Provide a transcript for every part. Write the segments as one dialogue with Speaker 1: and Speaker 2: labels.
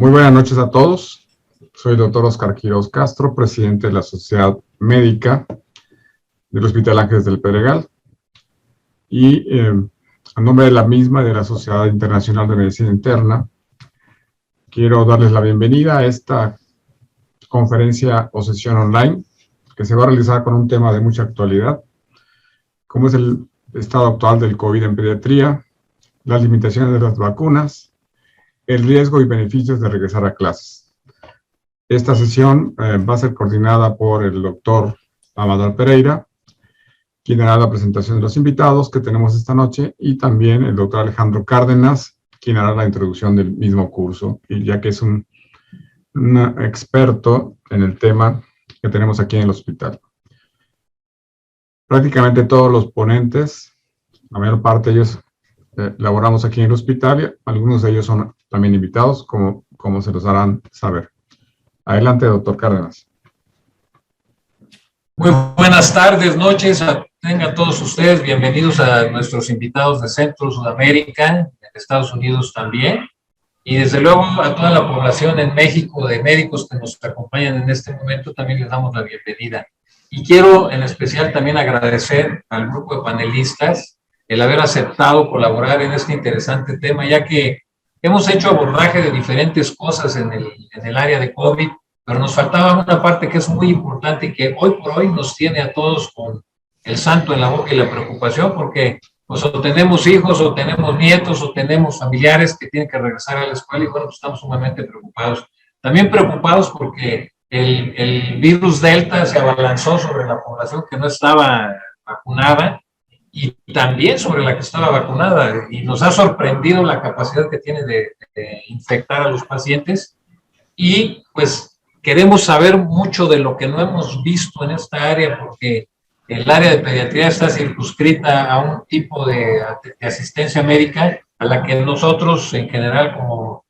Speaker 1: Muy buenas noches a todos. Soy el doctor Oscar Quiroz Castro, presidente de la Sociedad Médica del Hospital Ángeles del Pedregal. Y a nombre de la misma, de la Sociedad Internacional de Medicina Interna, quiero darles la bienvenida a esta conferencia o sesión online que se va a realizar con un tema de mucha actualidad, como es el estado actual del COVID en pediatría, las limitaciones de las vacunas, el riesgo y beneficios de regresar a clases. Esta sesión va a ser coordinada por el doctor Amador Pereira, quien hará la presentación de los invitados que tenemos esta noche, y también el doctor Alejandro Cárdenas, quien hará la introducción del mismo curso, y ya que es un experto en el tema que tenemos aquí en el hospital. Prácticamente todos los ponentes, la mayor parte de ellos laboramos aquí en el hospital, algunos de ellos son también invitados, como se los harán saber. Adelante, doctor Cárdenas.
Speaker 2: Muy buenas tardes, noches, tengan todos ustedes bienvenidos a nuestros invitados de Centro Sudamérica, en Estados Unidos también, y desde luego a toda la población en México de médicos que nos acompañan en este momento, también les damos la bienvenida. Y quiero en especial también agradecer al grupo de panelistas el haber aceptado colaborar en este interesante tema, ya que hemos hecho abordaje de diferentes cosas en el área de COVID, pero nos faltaba una parte que es muy importante y que hoy por hoy nos tiene a todos con el santo en la boca y la preocupación, porque pues o tenemos hijos, o tenemos nietos, o tenemos familiares que tienen que regresar a la escuela, y bueno, pues estamos sumamente preocupados. También preocupados porque el virus Delta se abalanzó sobre la población que no estaba vacunada, y también sobre la que estaba vacunada, y nos ha sorprendido la capacidad que tiene de infectar a los pacientes, y pues queremos saber mucho de lo que no hemos visto en esta área, porque el área de pediatría está circunscrita a un tipo de asistencia médica a la que nosotros en general como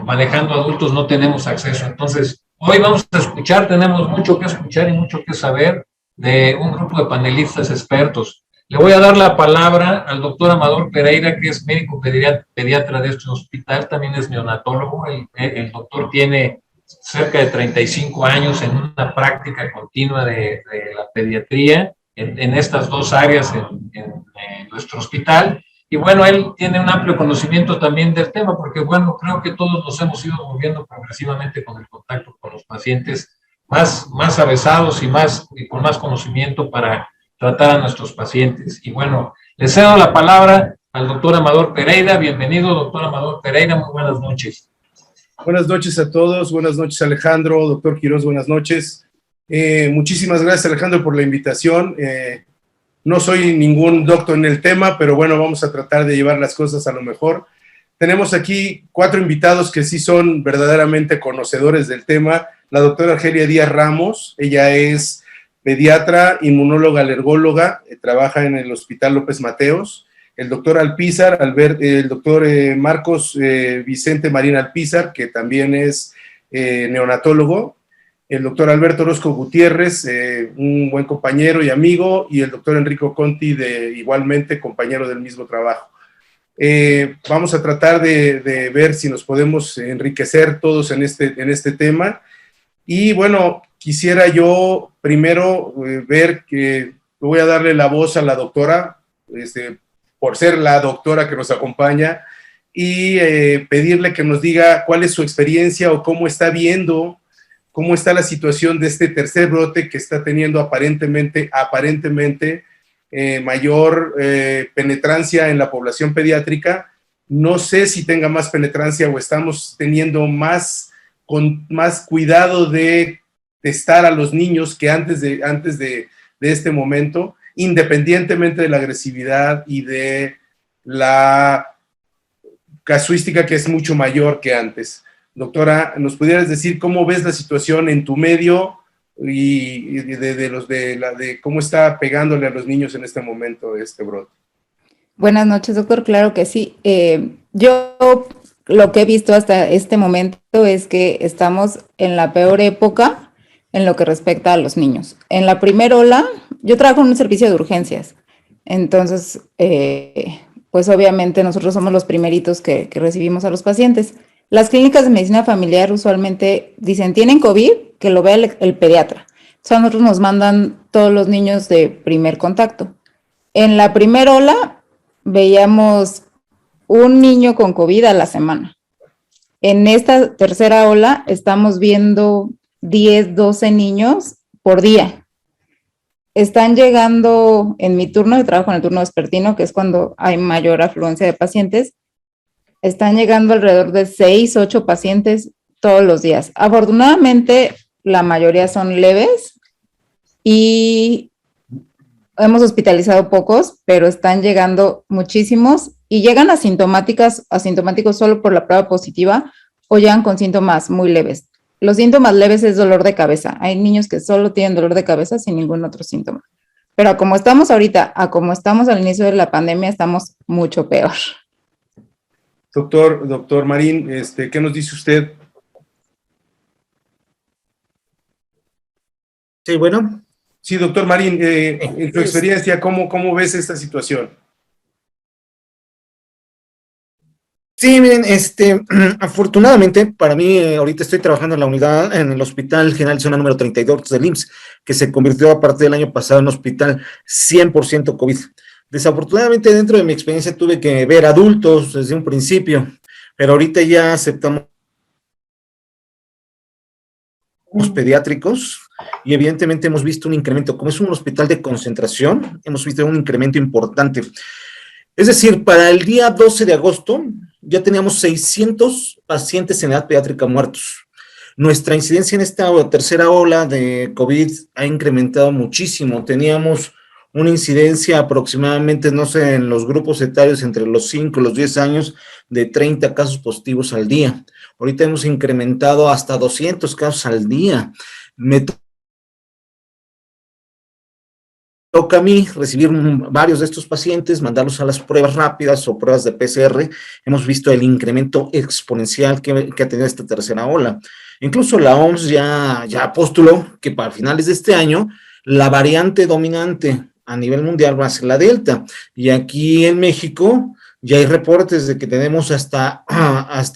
Speaker 2: manejando adultos no tenemos acceso. Entonces, hoy vamos a escuchar, tenemos mucho que escuchar y mucho que saber de un grupo de panelistas expertos. Le voy a dar la palabra al doctor Amador Pereira, que es médico pediatra de este hospital, también es neonatólogo. El doctor tiene cerca de 35 años en una práctica continua de la pediatría en estas dos áreas en nuestro hospital. Y bueno, él tiene un amplio conocimiento también del tema, porque bueno, creo que todos nos hemos ido moviendo progresivamente con el contacto con los pacientes más avesados y con más conocimiento para tratar a nuestros pacientes. Y bueno, le cedo la palabra al doctor Amador Pereira. Bienvenido, doctor Amador Pereira, muy buenas noches.
Speaker 3: Buenas noches a todos, buenas noches Alejandro, doctor Quiroz, buenas noches. Muchísimas gracias Alejandro por la invitación. No soy ningún doctor en el tema, pero bueno, vamos a tratar de llevar las cosas a lo mejor. Tenemos aquí 4 invitados que sí son verdaderamente conocedores del tema. La doctora Argelia Díaz Ramos, ella es pediatra, inmunóloga, alergóloga, trabaja en el Hospital López Mateos. El doctor Alpizar, el doctor Marcos Vicente Marín Alpizar, que también es neonatólogo. El doctor Alberto Orozco Gutiérrez, un buen compañero y amigo, y el doctor Enrico Conti, igualmente compañero del mismo trabajo. Vamos a tratar de ver si nos podemos enriquecer todos en este tema. Y bueno, quisiera yo primero ver que voy a darle la voz a la doctora, por ser la doctora que nos acompaña, y pedirle que nos diga cuál es su experiencia o cómo está viendo, cómo está la situación de este tercer brote que está teniendo aparentemente mayor penetrancia en la población pediátrica. No sé si tenga más penetrancia o estamos teniendo con más cuidado de testar a los niños que antes de este momento, independientemente de la agresividad y de la casuística que es mucho mayor que antes. Doctora, ¿nos pudieras decir cómo ves la situación en tu medio y de cómo está pegándole a los niños en este momento este brote?
Speaker 4: Buenas noches, doctor. Claro que sí. Yo lo que he visto hasta este momento es que estamos en la peor época en lo que respecta a los niños. En la primera ola, yo trabajo en un servicio de urgencias, entonces, pues obviamente nosotros somos los primeritos que recibimos a los pacientes. Las clínicas de medicina familiar usualmente dicen, ¿tienen COVID? Que lo vea el pediatra. Entonces a nosotros nos mandan todos los niños de primer contacto. En la primera ola veíamos un niño con COVID a la semana. En esta tercera ola estamos viendo 10, 12 niños por día. Están llegando, en mi turno, yo trabajo en el turno vespertino, que es cuando hay mayor afluencia de pacientes, están llegando alrededor de 6, 8 pacientes todos los días. Afortunadamente, la mayoría son leves y hemos hospitalizado pocos, pero están llegando muchísimos y llegan asintomáticos solo por la prueba positiva o llegan con síntomas muy leves. Los síntomas leves es dolor de cabeza. Hay niños que solo tienen dolor de cabeza sin ningún otro síntoma. Pero como estamos ahorita, como estamos al inicio de la pandemia, estamos mucho peor.
Speaker 3: Doctor Marín, ¿qué nos dice usted?
Speaker 5: Sí, bueno.
Speaker 3: Sí, doctor Marín, en tu experiencia, ¿cómo ves esta situación?
Speaker 5: Sí, miren, afortunadamente para mí, ahorita estoy trabajando en la unidad, en el Hospital General de Zona número 32 del IMSS, que se convirtió a partir del año pasado en hospital 100% COVID. Desafortunadamente, dentro de mi experiencia tuve que ver adultos desde un principio, pero ahorita ya aceptamos los pediátricos y evidentemente hemos visto un incremento. Como es un hospital de concentración, hemos visto un incremento importante. Es decir, para el día 12 de agosto ya teníamos 600 pacientes en edad pediátrica muertos. Nuestra incidencia en esta tercera ola de COVID ha incrementado muchísimo. Teníamos una incidencia aproximadamente, no sé, en los grupos etarios entre los 5 y los 10 años, de 30 casos positivos al día. Ahorita hemos incrementado hasta 200 casos al día. Me toca a mí recibir varios de estos pacientes, mandarlos a las pruebas rápidas o pruebas de PCR. Hemos visto el incremento exponencial que ha tenido esta tercera ola. Incluso la OMS ya postuló que para finales de este año la variante dominante a nivel mundial va a ser la Delta. Y aquí en México ya hay reportes de que tenemos hasta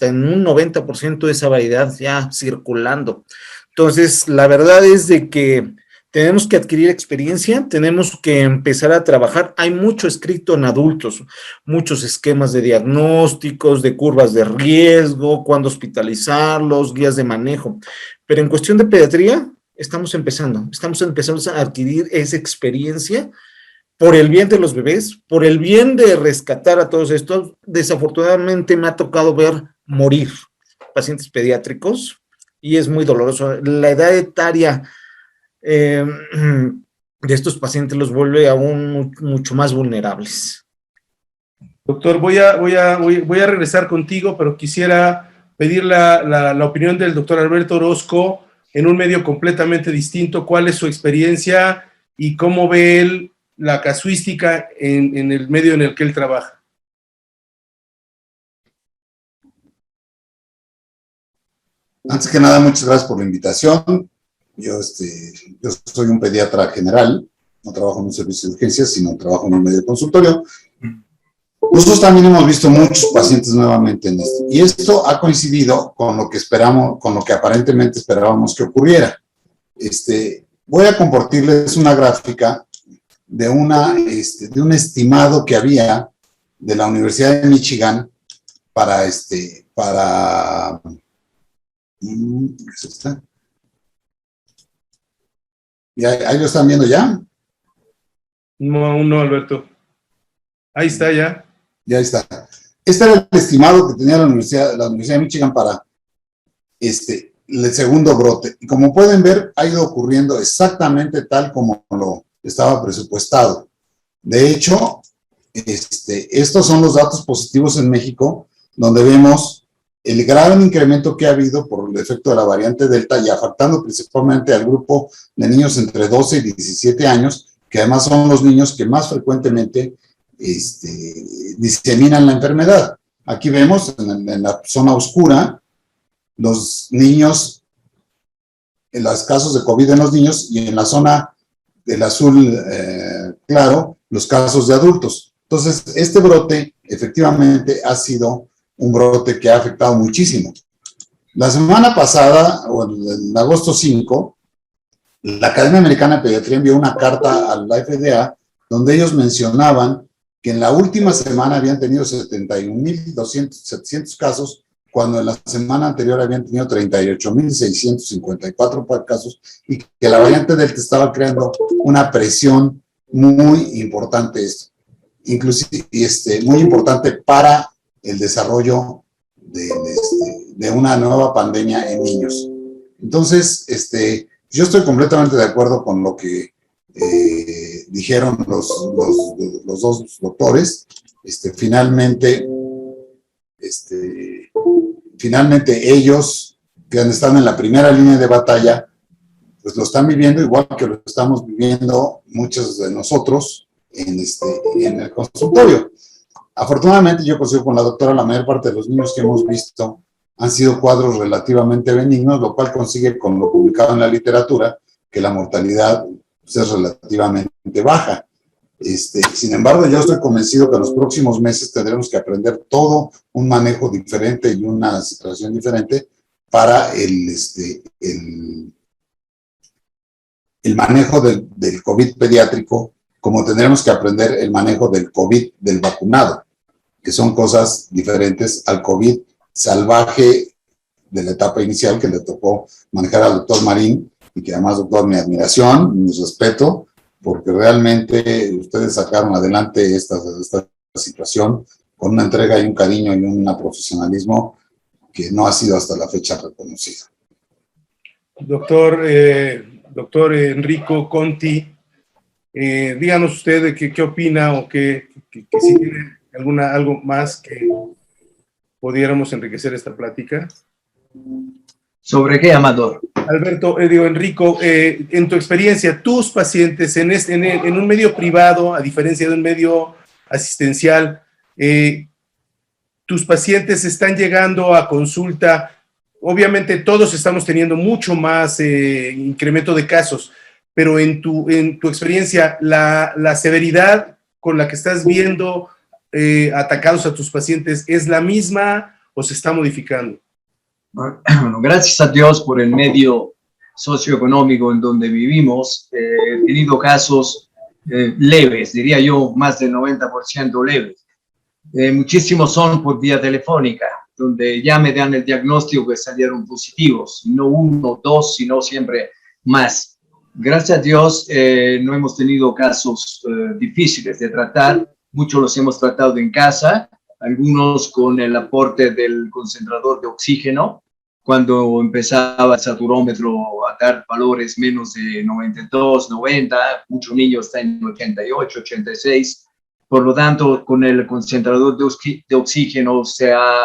Speaker 5: en un 90% de esa variedad ya circulando. Entonces, la verdad es de que tenemos que adquirir experiencia, tenemos que empezar a trabajar. Hay mucho escrito en adultos, muchos esquemas de diagnósticos, de curvas de riesgo, cuándo hospitalizarlos, guías de manejo. Pero en cuestión de pediatría, estamos empezando a adquirir esa experiencia por el bien de los bebés, por el bien de rescatar a todos estos. Desafortunadamente me ha tocado ver morir pacientes pediátricos y es muy doloroso. La edad etaria de estos pacientes los vuelve aún mucho más vulnerables.
Speaker 3: Doctor, voy a regresar contigo, pero quisiera pedir la opinión del doctor Alberto Orozco en un medio completamente distinto. ¿Cuál es su experiencia y cómo ve él la casuística en el medio en el que él trabaja?
Speaker 6: Antes que nada, muchas gracias por la invitación. Yo soy un pediatra general, no trabajo en un servicio de urgencias, sino trabajo en un medio de consultorio. Nosotros también hemos visto muchos pacientes nuevamente en esto, y esto ha coincidido con lo que esperamos, con lo que aparentemente esperábamos que ocurriera. Voy a compartirles una gráfica de un estimado que había de la Universidad de Michigan para ¿es esta? ¿Ahí lo están viendo ya?
Speaker 3: No, aún no, Alberto. Ahí está ya.
Speaker 6: Ya está. Este era el estimado que tenía la Universidad de Michigan para el segundo brote. Y como pueden ver, ha ido ocurriendo exactamente tal como lo estaba presupuestado. De hecho, estos son los datos positivos en México, donde vemos el gran incremento que ha habido por el efecto de la variante Delta y afectando principalmente al grupo de niños entre 12 y 17 años, que además son los niños que más frecuentemente diseminan la enfermedad. Aquí vemos en la zona oscura los niños, en los casos de COVID en los niños, y en la zona del azul claro, los casos de adultos. Entonces, este brote efectivamente ha sido un brote que ha afectado muchísimo. La semana pasada, o en agosto 5, la Academia Americana de Pediatría envió una carta a la FDA donde ellos mencionaban que en la última semana habían tenido 71.700 casos, cuando en la semana anterior habían tenido 38.654 casos, y que la variante Delta estaba creando una presión muy importante, inclusive muy importante para el desarrollo de una nueva pandemia en niños. Entonces, yo estoy completamente de acuerdo con lo que dijeron los dos doctores. Finalmente ellos, que están en la primera línea de batalla, pues lo están viviendo igual que lo estamos viviendo muchos de nosotros en el consultorio. Afortunadamente, yo consigo con la doctora, la mayor parte de los niños que hemos visto han sido cuadros relativamente benignos, lo cual consigue con lo publicado en la literatura, que la mortalidad pues, es relativamente baja. Sin embargo, yo estoy convencido que en los próximos meses tendremos que aprender todo un manejo diferente y una situación diferente para el manejo del COVID pediátrico, como tendremos que aprender el manejo del COVID del vacunado, que son cosas diferentes al COVID salvaje de la etapa inicial que le tocó manejar al doctor Marín, y que además, doctor, mi admiración, mi respeto, porque realmente ustedes sacaron adelante esta situación con una entrega y un cariño y un profesionalismo que no ha sido hasta la fecha reconocido.
Speaker 3: Doctor Enrico Conti, díganos usted qué opina, o que si tiene algo más que pudiéramos enriquecer esta plática.
Speaker 7: ¿Sobre qué, Amador?
Speaker 3: Alberto, Enrico, en tu experiencia, tus pacientes en un medio privado, a diferencia de un medio asistencial, tus pacientes están llegando a consulta. Obviamente todos estamos teniendo mucho más incremento de casos, pero en tu experiencia, la severidad con la que estás viendo atacados a tus pacientes, ¿es la misma o se está modificando?
Speaker 7: Bueno, gracias a Dios por el medio socioeconómico en donde vivimos. He tenido casos leves, diría yo, más del 90% leves. Muchísimos son por vía telefónica, donde ya me dan el diagnóstico que salieron positivos, no 1, 2, sino siempre más. Gracias a Dios no hemos tenido casos difíciles de tratar, muchos los hemos tratado en casa, algunos con el aporte del concentrador de oxígeno, cuando empezaba el saturómetro a dar valores menos de 92, 90, muchos niños están en 88, 86. Por lo tanto, con el concentrador de oxígeno se ha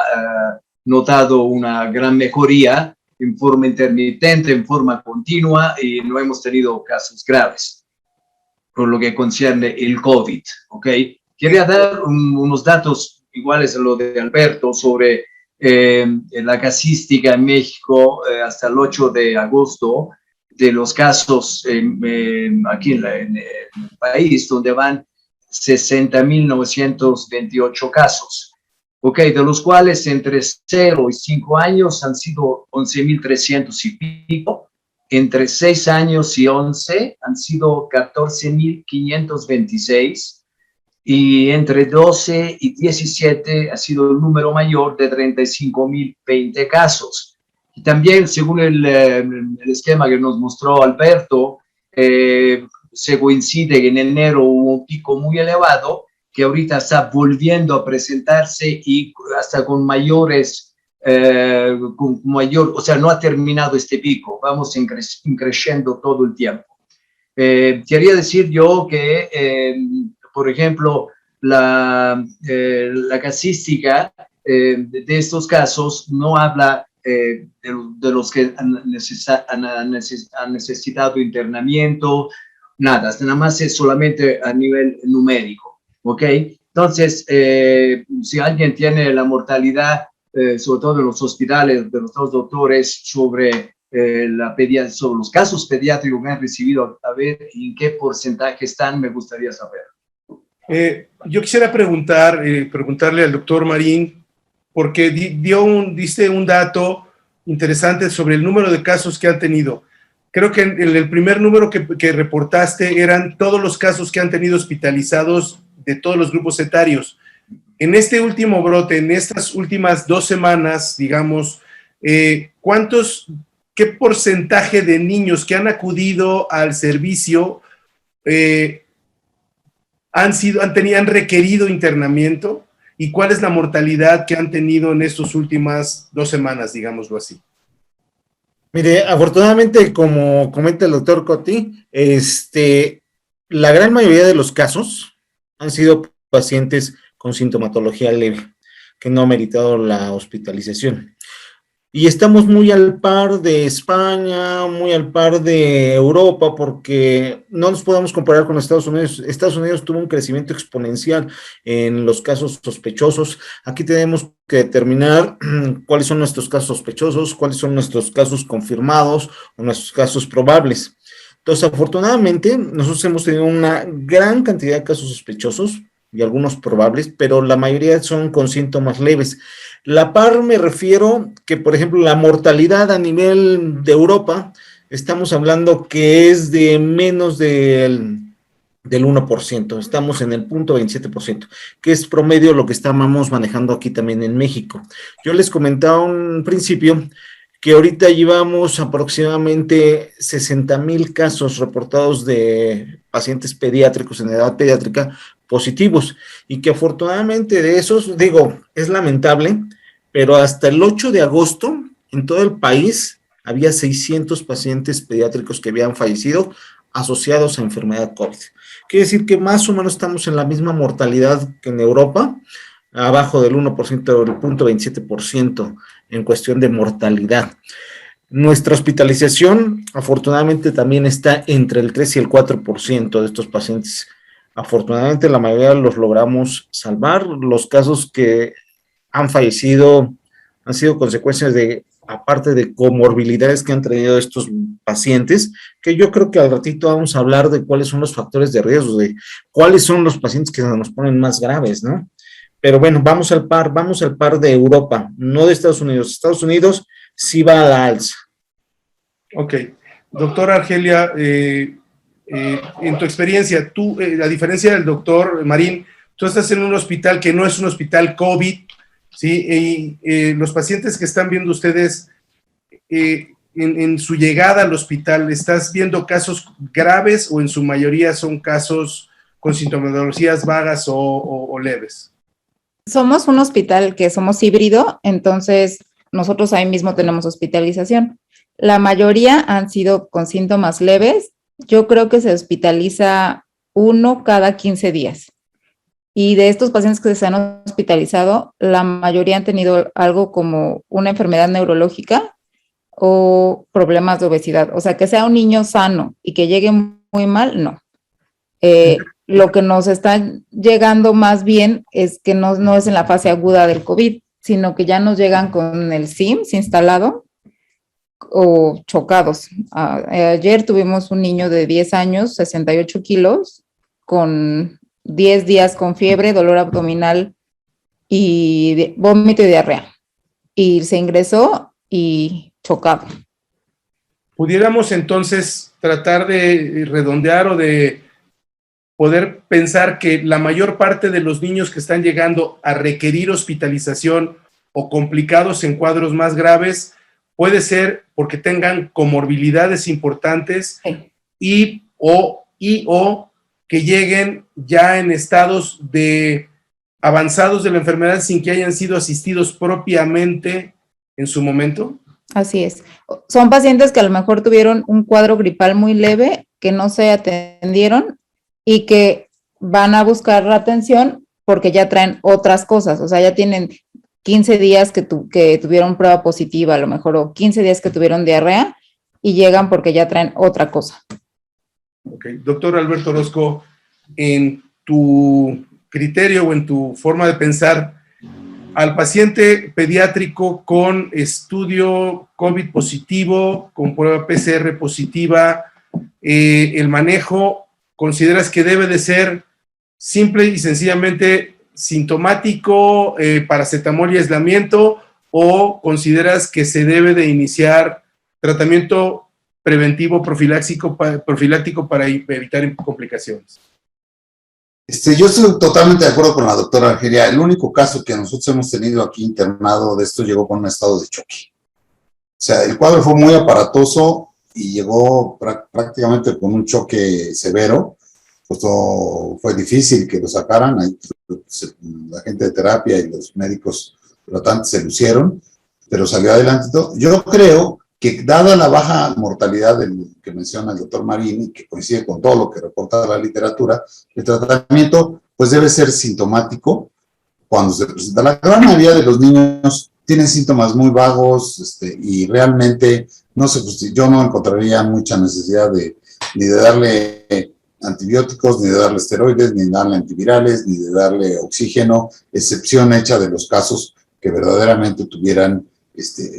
Speaker 7: notado una gran mejoría en forma intermitente, en forma continua, y no hemos tenido casos graves por lo que concierne el COVID, ¿ok? Quería dar unos datos iguales a lo de Alberto sobre la casística en México hasta el 8 de agosto, de los casos aquí en el país, donde van 60.928 casos, ¿ok? De los cuales entre 0 y 5 años han sido 11.300 y pico, entre 6 años y 11 han sido 14.526, y entre 12 y 17 ha sido el número mayor de 35.020 casos. Y también, según el esquema que nos mostró Alberto, se coincide que en enero hubo un pico muy elevado, que ahorita está volviendo a presentarse y hasta con mayores, o sea, no ha terminado este pico, vamos creciendo todo el tiempo. Quería decir yo que, por ejemplo, la casística de estos casos no habla de los que han necesitado internamiento, nada más es solamente a nivel numérico, ¿ok? Entonces, si alguien tiene la mortalidad, sobre todo en los hospitales de los dos doctores, sobre los casos pediátricos que han recibido, a ver en qué porcentaje están, me gustaría saber.
Speaker 3: Yo quisiera preguntarle al doctor Marín, porque diste un dato interesante sobre el número de casos que han tenido. Creo que en el primer número que reportaste eran todos los casos que han tenido hospitalizados de todos los grupos etarios. En este último brote, en estas últimas 2 semanas, digamos, ¿qué porcentaje de niños que han acudido al servicio han requerido internamiento? ¿Y cuál es la mortalidad que han tenido en estas últimas 2 semanas, digámoslo así?
Speaker 5: Mire, afortunadamente, como comenta el doctor Coti, la gran mayoría de los casos han sido pacientes con sintomatología leve, que no han meritado la hospitalización. Y estamos muy al par de España, muy al par de Europa, porque no nos podemos comparar con Estados Unidos. Estados Unidos tuvo un crecimiento exponencial en los casos sospechosos. Aquí tenemos que determinar cuáles son nuestros casos sospechosos, cuáles son nuestros casos confirmados o nuestros casos probables. Entonces, afortunadamente, nosotros hemos tenido una gran cantidad de casos sospechosos y algunos probables, pero la mayoría son con síntomas leves. La par me refiero que, por ejemplo, la mortalidad a nivel de Europa, estamos hablando que es de menos del 1%, estamos en el 0.27%, que es promedio lo que estamos manejando aquí también en México. Yo les comentaba un principio que ahorita llevamos aproximadamente 60,000 casos reportados de pacientes pediátricos en edad pediátrica positivos, y que afortunadamente de esos, digo, es lamentable, pero hasta el 8 de agosto en todo el país había 600 pacientes pediátricos que habían fallecido asociados a enfermedad COVID. Quiere decir que más o menos estamos en la misma mortalidad que en Europa, abajo del 1%, del 0.27% en cuestión de mortalidad. Nuestra hospitalización, afortunadamente, también está entre el 3 y el 4% de estos pacientes. Afortunadamente, la mayoría los logramos salvar. Los casos que han fallecido han sido consecuencias de, aparte de comorbilidades que han tenido estos pacientes, que yo creo que al ratito vamos a hablar de cuáles son los factores de riesgo, de cuáles son los pacientes que se nos ponen más graves, ¿no? Pero bueno, vamos al par de Europa, no de Estados Unidos. Estados Unidos sí va a la alza.
Speaker 3: Ok. Doctora Argelia, en tu experiencia, tú, a diferencia del doctor Marín, tú estás en un hospital que no es un hospital COVID, ¿sí? Y los pacientes que están viendo ustedes en su llegada al hospital, ¿estás viendo casos graves o en su mayoría son casos con sintomatologías vagas o leves?
Speaker 4: Somos un hospital que somos híbrido, entonces nosotros ahí mismo tenemos hospitalización. La mayoría han sido con síntomas leves. Yo creo que se hospitaliza 1 cada 15 días. Y de estos pacientes que se han hospitalizado, la mayoría han tenido algo como una enfermedad neurológica o problemas de obesidad. O sea, que sea un niño sano y que llegue muy mal, no. Lo que nos está llegando más bien es que no es en la fase aguda del COVID, sino que ya nos llegan con el SIMS instalado o chocados. Ayer tuvimos un niño de 10 años, 68 kilos, con 10 días con fiebre, dolor abdominal y vómito y diarrea. Y se ingresó y chocado.
Speaker 3: ¿Pudiéramos entonces tratar de redondear o de poder pensar que la mayor parte de los niños que están llegando a requerir hospitalización o complicados en cuadros más graves puede ser porque tengan comorbilidades importantes y o que lleguen ya en estados avanzados de la enfermedad sin que hayan sido asistidos propiamente en su momento?
Speaker 4: Así es. Son pacientes que a lo mejor tuvieron un cuadro gripal muy leve, que no se atendieron y que van a buscar la atención porque ya traen otras cosas. O sea, ya tienen 15 días que tuvieron prueba positiva a lo mejor, o 15 días que tuvieron diarrea y llegan porque ya traen otra cosa.
Speaker 3: Ok. Doctor Alberto Orozco, en tu criterio o en tu forma de pensar, al paciente pediátrico con estudio COVID positivo, con prueba PCR positiva, el manejo, ¿consideras que debe de ser simple y sencillamente sintomático, paracetamol y aislamiento, o consideras que se debe de iniciar tratamiento preventivo profiláctico para evitar complicaciones?
Speaker 6: Yo estoy totalmente de acuerdo con la doctora Argelia. El único caso que nosotros hemos tenido aquí internado de esto llegó con un estado de choque. O sea, el cuadro fue muy aparatoso y llegó prácticamente con un choque severo. Pues fue difícil que lo sacaran. Ahí, la gente de terapia y los médicos tratantes se lucieron, pero salió adelante todo. Yo creo que dada la baja mortalidad que menciona el doctor Marín, que coincide con todo lo que reporta la literatura, el tratamiento pues debe ser sintomático cuando se presenta. La gran mayoría de los niños tienen síntomas muy vagos y realmente no sé, yo no encontraría mucha necesidad ni de darle antibióticos, ni de darle esteroides, ni de darle antivirales, ni de darle oxígeno, excepción hecha de los casos que verdaderamente tuvieran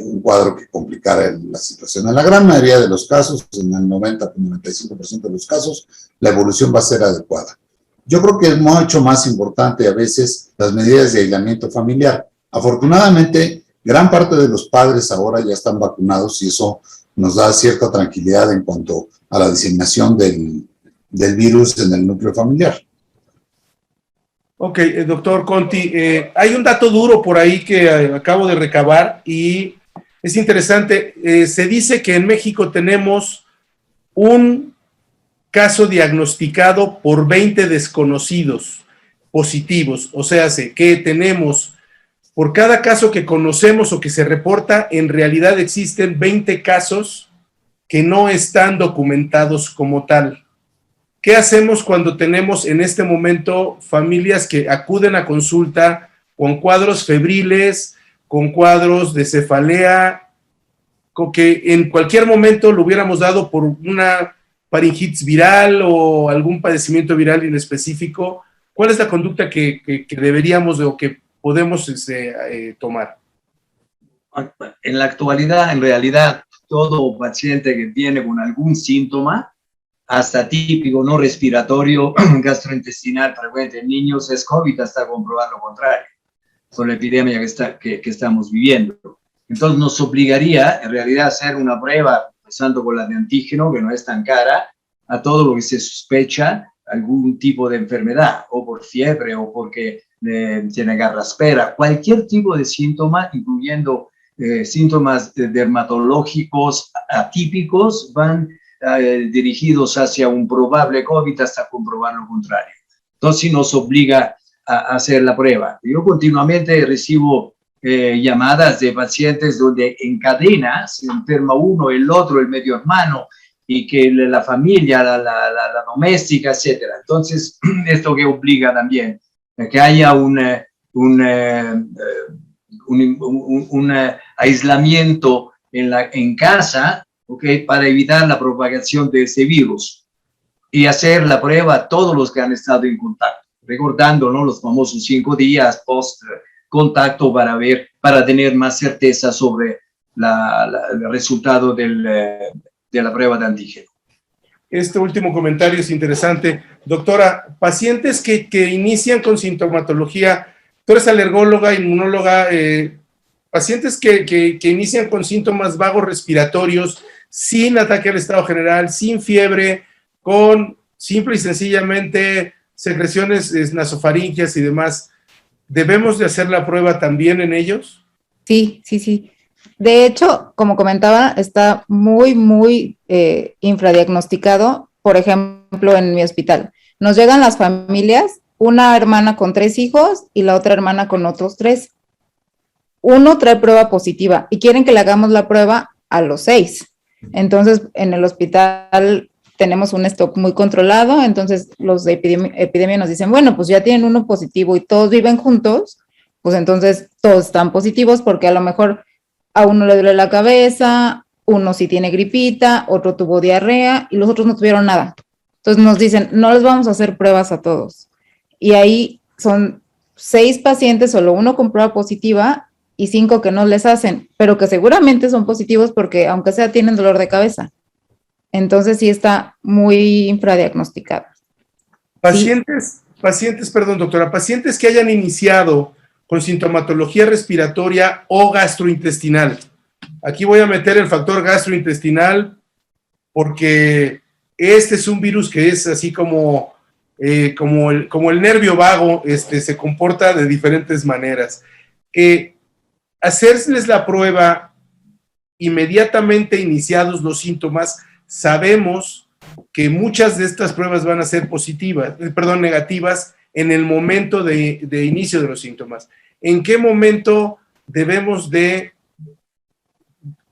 Speaker 6: un cuadro que complicara la situación. En la gran mayoría de los casos, en el 90-95% de los casos, la evolución va a ser adecuada. Yo creo que es mucho más importante a veces las medidas de aislamiento familiar. Afortunadamente, gran parte de los padres ahora ya están vacunados y eso nos da cierta tranquilidad en cuanto a la diseminación del virus en el núcleo familiar.
Speaker 3: Ok, doctor Conti, hay un dato duro por ahí que acabo de recabar y es interesante. Se dice que en México tenemos un caso diagnosticado por 20 desconocidos positivos. O sea, que tenemos, por cada caso que conocemos o que se reporta, en realidad existen 20 casos que no están documentados como tal. ¿Qué hacemos cuando tenemos en este momento familias que acuden a consulta con cuadros febriles, con cuadros de cefalea, que en cualquier momento lo hubiéramos dado por una faringitis viral o algún padecimiento viral en específico? ¿Cuál es la conducta que deberíamos o que podemos tomar?
Speaker 7: En la actualidad, en realidad, todo paciente que viene con algún síntoma, hasta típico no respiratorio, gastrointestinal frecuente en niños, es COVID, hasta comprobar lo contrario, con la epidemia que estamos viviendo. Entonces nos obligaría en realidad a hacer una prueba, empezando con la de antígeno, que no es tan cara, a todo lo que se sospecha algún tipo de enfermedad, o por fiebre, o porque tiene garraspera, cualquier tipo de síntoma, incluyendo síntomas dermatológicos atípicos, van dirigidos hacia un probable COVID hasta comprobar lo contrario. Entonces, sí nos obliga a hacer la prueba. Yo continuamente recibo llamadas de pacientes donde en cadena se enferma uno, el otro, el medio hermano, y que la familia, la doméstica, etc. Entonces, esto que obliga también a que haya un aislamiento en casa, ¿okay? Para evitar la propagación de ese virus y hacer la prueba a todos los que han estado en contacto, recordando, ¿no?, los famosos 5 días post contacto para tener más certeza sobre el resultado de la prueba de antígeno.
Speaker 3: Este último comentario es interesante. Doctora, pacientes que inician con sintomatología, tú eres alergóloga, inmunóloga, pacientes que inician con síntomas vagos respiratorios, sin ataque al estado general, sin fiebre, con simple y sencillamente secreciones nasofaringias y demás, ¿debemos de hacer la prueba también en ellos?
Speaker 4: Sí. De hecho, como comentaba, está muy infradiagnosticado. Por ejemplo, en mi hospital, nos llegan las familias, una hermana con 3 hijos y la otra hermana con otros 3. Uno trae prueba positiva y quieren que le hagamos la prueba a los 6. Entonces, en el hospital tenemos un stock muy controlado, entonces los de epidemia nos dicen, bueno, pues ya tienen uno positivo y todos viven juntos, pues entonces todos están positivos porque a lo mejor a uno le duele la cabeza, uno sí tiene gripita, otro tuvo diarrea y los otros no tuvieron nada. Entonces nos dicen, no les vamos a hacer pruebas a todos. Y ahí son 6 pacientes, solo uno con prueba positiva y 5 que no les hacen, pero que seguramente son positivos porque aunque sea tienen dolor de cabeza. Entonces sí está muy infradiagnosticado.
Speaker 3: Pacientes, perdón, doctora, pacientes que hayan iniciado con sintomatología respiratoria o gastrointestinal. Aquí voy a meter el factor gastrointestinal porque este es un virus que es así como el nervio vago, se comporta de diferentes maneras. Hacerles la prueba inmediatamente iniciados los síntomas, sabemos que muchas de estas pruebas van a ser negativas en el momento de inicio de los síntomas. ¿En qué momento debemos de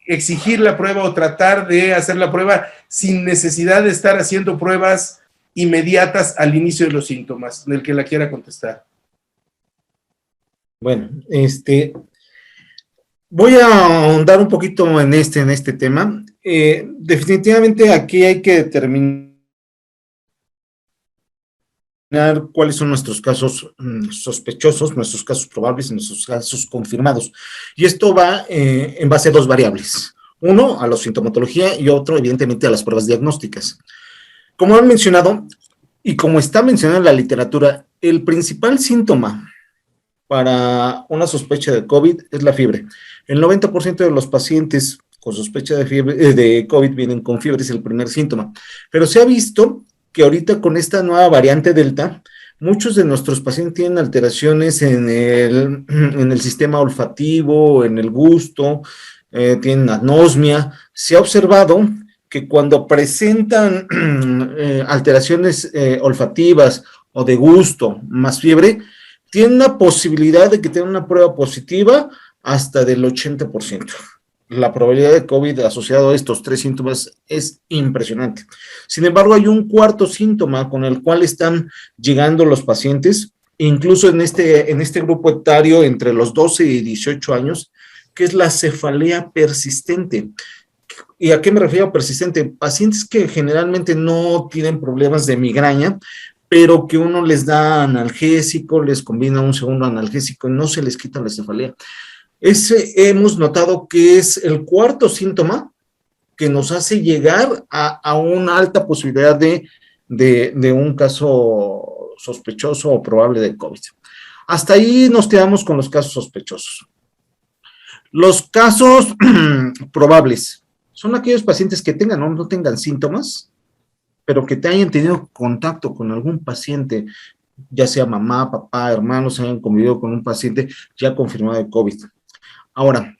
Speaker 3: exigir la prueba o tratar de hacer la prueba sin necesidad de estar haciendo pruebas inmediatas al inicio de los síntomas? Del que la quiera contestar.
Speaker 5: Bueno, voy a ahondar un poquito en este tema. Definitivamente aquí hay que determinar cuáles son nuestros casos sospechosos, nuestros casos probables y nuestros casos confirmados. Y esto va en base a dos variables. Uno, a la sintomatología y otro, evidentemente, a las pruebas diagnósticas. Como han mencionado, y como está mencionado en la literatura, el principal síntoma para una sospecha de COVID es la fiebre. El 90% de los pacientes con sospecha de COVID vienen con fiebre, es el primer síntoma. Pero se ha visto que ahorita con esta nueva variante Delta, muchos de nuestros pacientes tienen alteraciones en el sistema olfativo, en el gusto, tienen anosmia. Se ha observado que cuando presentan alteraciones olfativas o de gusto más fiebre, tienen una posibilidad de que tengan una prueba positiva hasta del 80%. La probabilidad de COVID asociado a estos tres síntomas es impresionante. Sin embargo, hay un cuarto síntoma con el cual están llegando los pacientes, incluso en este grupo etario entre los 12 y 18 años, que es la cefalea persistente. ¿Y a qué me refiero a persistente? Pacientes que generalmente no tienen problemas de migraña, pero que uno les da analgésico, les combina un segundo analgésico y no se les quita la cefalea. Hemos notado que es el cuarto síntoma que nos hace llegar a una alta posibilidad de un caso sospechoso o probable de COVID. Hasta ahí nos quedamos con los casos sospechosos. Los casos probables son aquellos pacientes que tengan o no tengan síntomas, pero que te hayan tenido contacto con algún paciente, ya sea mamá, papá, hermanos, hayan convivido con un paciente ya confirmado de COVID. Ahora,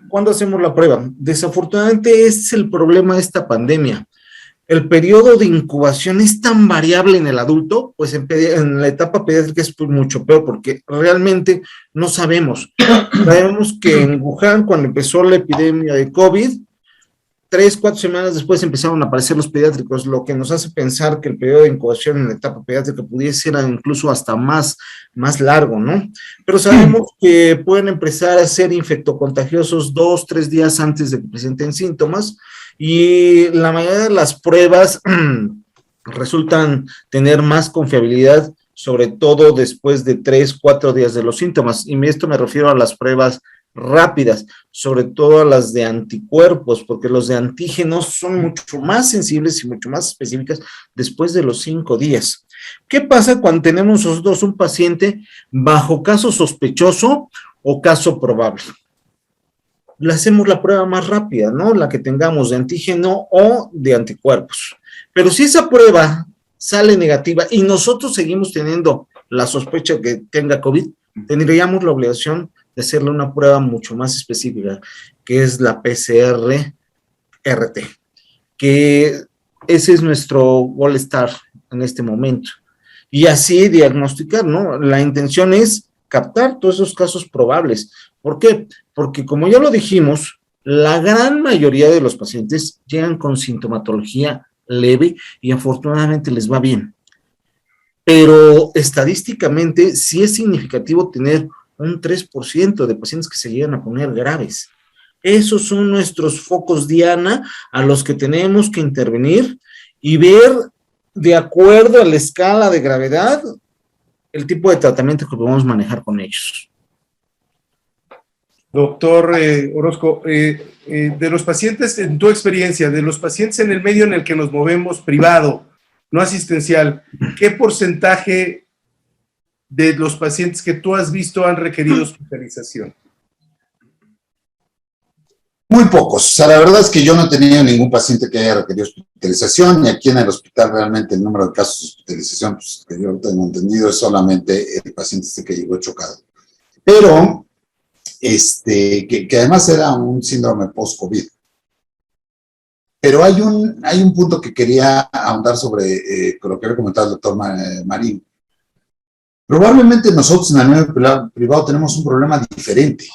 Speaker 5: ¿cuándo hacemos la prueba? Desafortunadamente es el problema de esta pandemia. El periodo de incubación es tan variable en el adulto, pues en la etapa pediátrica es mucho peor, porque realmente no sabemos. Sabemos que en Wuhan, cuando empezó la epidemia de COVID, 3-4 semanas después empezaron a aparecer los pediátricos, lo que nos hace pensar que el periodo de incubación en la etapa pediátrica pudiese ser incluso hasta más largo, ¿no? Pero sabemos que pueden empezar a ser infectocontagiosos 2-3 días antes de que presenten síntomas, y la mayoría de las pruebas resultan tener más confiabilidad, sobre todo después de 3-4 días de los síntomas, y esto me refiero a las pruebas rápidas, sobre todo a las de anticuerpos, porque los de antígenos son mucho más sensibles y mucho más específicas después de los 5 días. ¿Qué pasa cuando tenemos nosotros un paciente bajo caso sospechoso o caso probable? Le hacemos la prueba más rápida, ¿no? La que tengamos de antígeno o de anticuerpos. Pero si esa prueba sale negativa y nosotros seguimos teniendo la sospecha que tenga COVID, tendríamos la obligación de hacerle una prueba mucho más específica, que es la PCR-RT, que ese es nuestro gold star en este momento. Y así diagnosticar, ¿no? La intención es captar todos esos casos probables. ¿Por qué? Porque como ya lo dijimos, la gran mayoría de los pacientes llegan con sintomatología leve y afortunadamente les va bien. Pero estadísticamente sí es significativo tener un 3% de pacientes que se llegan a poner graves. Esos son nuestros focos diana a los que tenemos que intervenir y ver, de acuerdo a la escala de gravedad, el tipo de tratamiento que podemos manejar con ellos.
Speaker 3: Doctor Orozco, de los pacientes, en tu experiencia, de los pacientes en el medio en el que nos movemos, privado, no asistencial, ¿qué porcentaje de los pacientes que tú has visto han requerido hospitalización?
Speaker 6: Muy pocos. O sea, la verdad es que yo no he tenido ningún paciente que haya requerido hospitalización, y aquí en el hospital realmente el número de casos de hospitalización, pues, que yo tengo entendido, es solamente el paciente que llegó chocado. Pero, que además era un síndrome post-COVID. Pero hay un punto que quería ahondar sobre lo que había comentado el doctor Marín. Probablemente nosotros en el medio privado tenemos un problema diferente.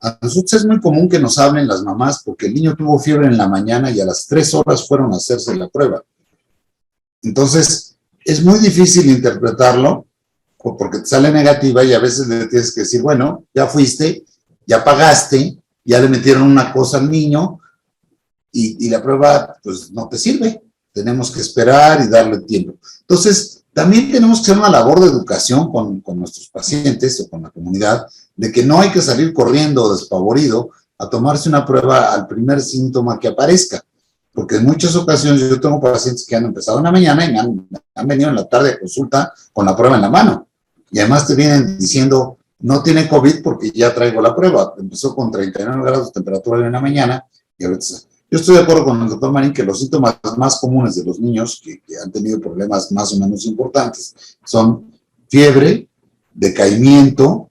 Speaker 6: A nosotros es muy común que nos hablen las mamás porque el niño tuvo fiebre en la mañana y a las 3 horas fueron a hacerse la prueba. Entonces, es muy difícil interpretarlo porque te sale negativa y a veces le tienes que decir, bueno, ya fuiste, ya pagaste, ya le metieron una cosa al niño y la prueba pues no te sirve. Tenemos que esperar y darle tiempo. Entonces, también tenemos que hacer una labor de educación con nuestros pacientes o con la comunidad, de que no hay que salir corriendo despavorido a tomarse una prueba al primer síntoma que aparezca, porque en muchas ocasiones yo tengo pacientes que han empezado en la mañana y han venido en la tarde a consulta con la prueba en la mano, y además te vienen diciendo, no tiene COVID porque ya traigo la prueba, empezó con 39 grados de temperatura en la mañana, y ahorita... Yo estoy de acuerdo con el doctor Marín que los síntomas más comunes de los niños que han tenido problemas más o menos importantes son fiebre, decaimiento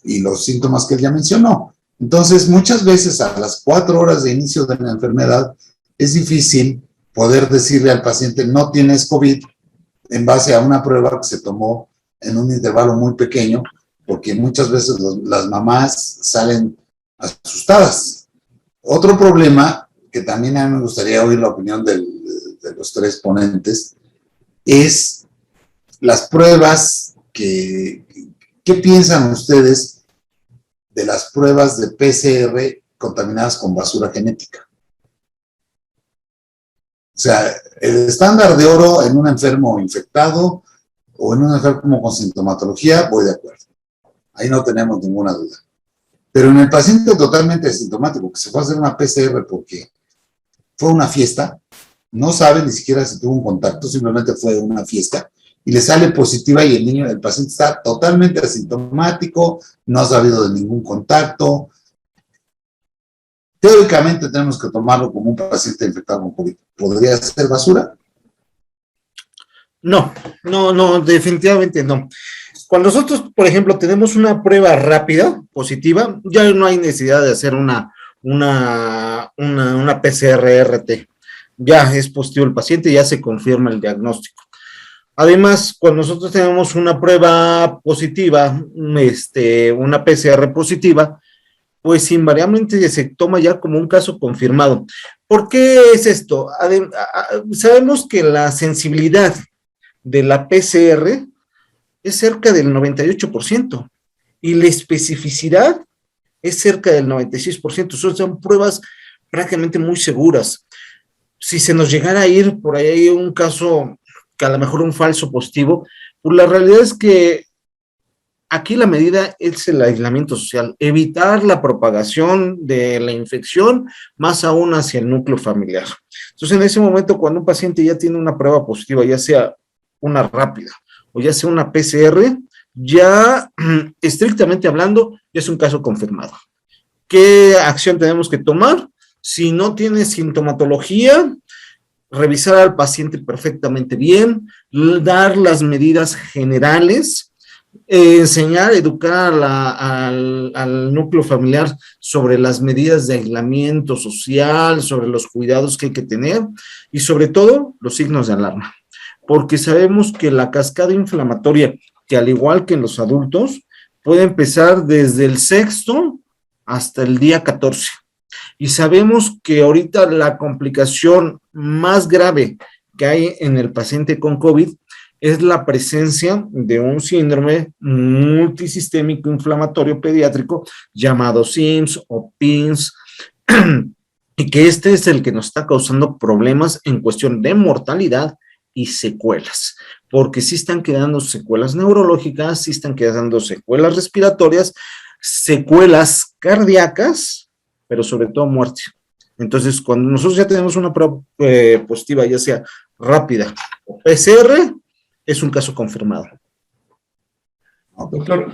Speaker 6: y los síntomas que él ya mencionó. Entonces, muchas veces a las 4 horas de inicio de la enfermedad es difícil poder decirle al paciente no tienes COVID en base a una prueba que se tomó en un intervalo muy pequeño, porque muchas veces las mamás salen asustadas. Otro problema, que también a mí me gustaría oír la opinión de los 3 ponentes, es las pruebas ¿qué piensan ustedes de las pruebas de PCR contaminadas con basura genética? O sea, el estándar de oro en un enfermo infectado o en un enfermo con sintomatología, voy de acuerdo. Ahí no tenemos ninguna duda. Pero en el paciente totalmente asintomático, que se fue a hacer una PCR porque fue una fiesta, no sabe ni siquiera si tuvo un contacto, simplemente fue una fiesta, y le sale positiva y el paciente está totalmente asintomático, no ha sabido de ningún contacto. Teóricamente tenemos que tomarlo como un paciente infectado con COVID. ¿Podría ser basura?
Speaker 5: No, definitivamente no. Cuando nosotros, por ejemplo, tenemos una prueba rápida, positiva, ya no hay necesidad de hacer una PCR-RT. Ya es positivo el paciente, ya se confirma el diagnóstico. Además, cuando nosotros tenemos una prueba positiva, una PCR positiva, pues invariablemente se toma ya como un caso confirmado. ¿Por qué es esto? Sabemos que la sensibilidad de la PCR es cerca del 98% y la especificidad es cerca del 96%. Son pruebas prácticamente muy seguras. Si se nos llegara a ir por ahí un caso, que a lo mejor un falso positivo, pues la realidad es que aquí la medida es el aislamiento social, evitar la propagación de la infección, más aún hacia el núcleo familiar. Entonces, en ese momento, cuando un paciente ya tiene una prueba positiva, ya sea una rápida o ya sea una PCR, ya estrictamente hablando, ya es un caso confirmado. ¿Qué acción tenemos que tomar? Si no tiene sintomatología, revisar al paciente perfectamente bien, dar las medidas generales, enseñar, educar al núcleo familiar sobre las medidas de aislamiento social, sobre los cuidados que hay que tener y sobre todo los signos de alarma. Porque sabemos que la cascada inflamatoria, que al igual que en los adultos, puede empezar desde el 6º hasta el día 14. Y sabemos que ahorita la complicación más grave que hay en el paciente con COVID es la presencia de un síndrome multisistémico inflamatorio pediátrico llamado SIMS o PINS, y que este es el que nos está causando problemas en cuestión de mortalidad y secuelas, porque sí están quedando secuelas neurológicas, sí están quedando secuelas respiratorias, secuelas cardíacas, pero sobre todo muerte. Entonces, cuando nosotros ya tenemos una prueba positiva, ya sea rápida o PCR, es un caso confirmado.
Speaker 3: Doctor,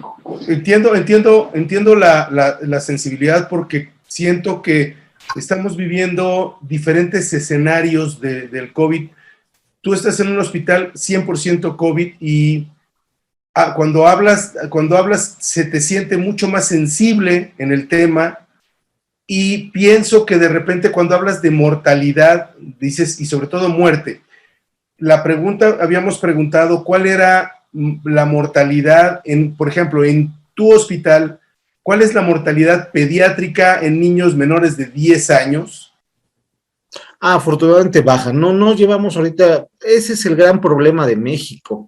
Speaker 3: entiendo la sensibilidad, porque siento que estamos viviendo diferentes escenarios del COVID. Tú estás en un hospital 100% COVID y cuando hablas se te siente mucho más sensible en el tema, y pienso que de repente cuando hablas de mortalidad, dices, y sobre todo muerte, habíamos preguntado cuál era la mortalidad, por ejemplo, en tu hospital, ¿cuál es la mortalidad pediátrica en niños menores de 10 años?
Speaker 5: Afortunadamente baja. No llevamos ahorita, ese es el gran problema de México,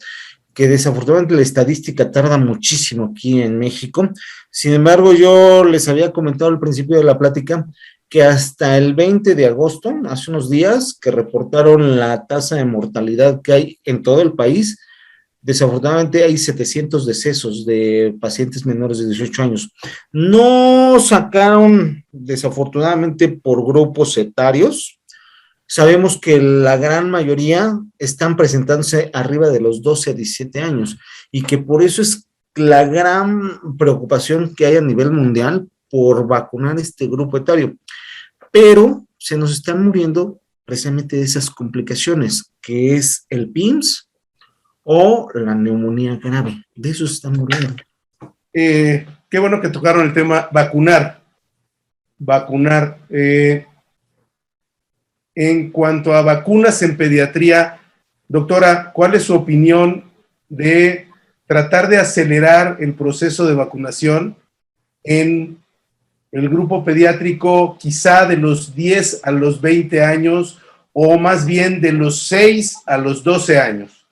Speaker 5: que desafortunadamente la estadística tarda muchísimo aquí en México. Sin embargo, yo les había comentado al principio de la plática que hasta el 20 de agosto, hace unos días, que reportaron la tasa de mortalidad que hay en todo el país, desafortunadamente hay 700 decesos de pacientes menores de 18 años. No sacaron, desafortunadamente, por grupos etarios. Sabemos que la gran mayoría están presentándose arriba de los 12 a 17 años y que por eso es la gran preocupación que hay a nivel mundial por vacunar este grupo etario. Pero se nos están muriendo precisamente de esas complicaciones, que es el PIMS o la neumonía grave. De eso se están muriendo.
Speaker 3: Qué bueno que tocaron el tema vacunar. En cuanto a vacunas en pediatría, doctora, ¿cuál es su opinión de tratar de acelerar el proceso de vacunación en el grupo pediátrico, quizá de los 10 a los 20 años, o más bien de los 6 a los 12 años?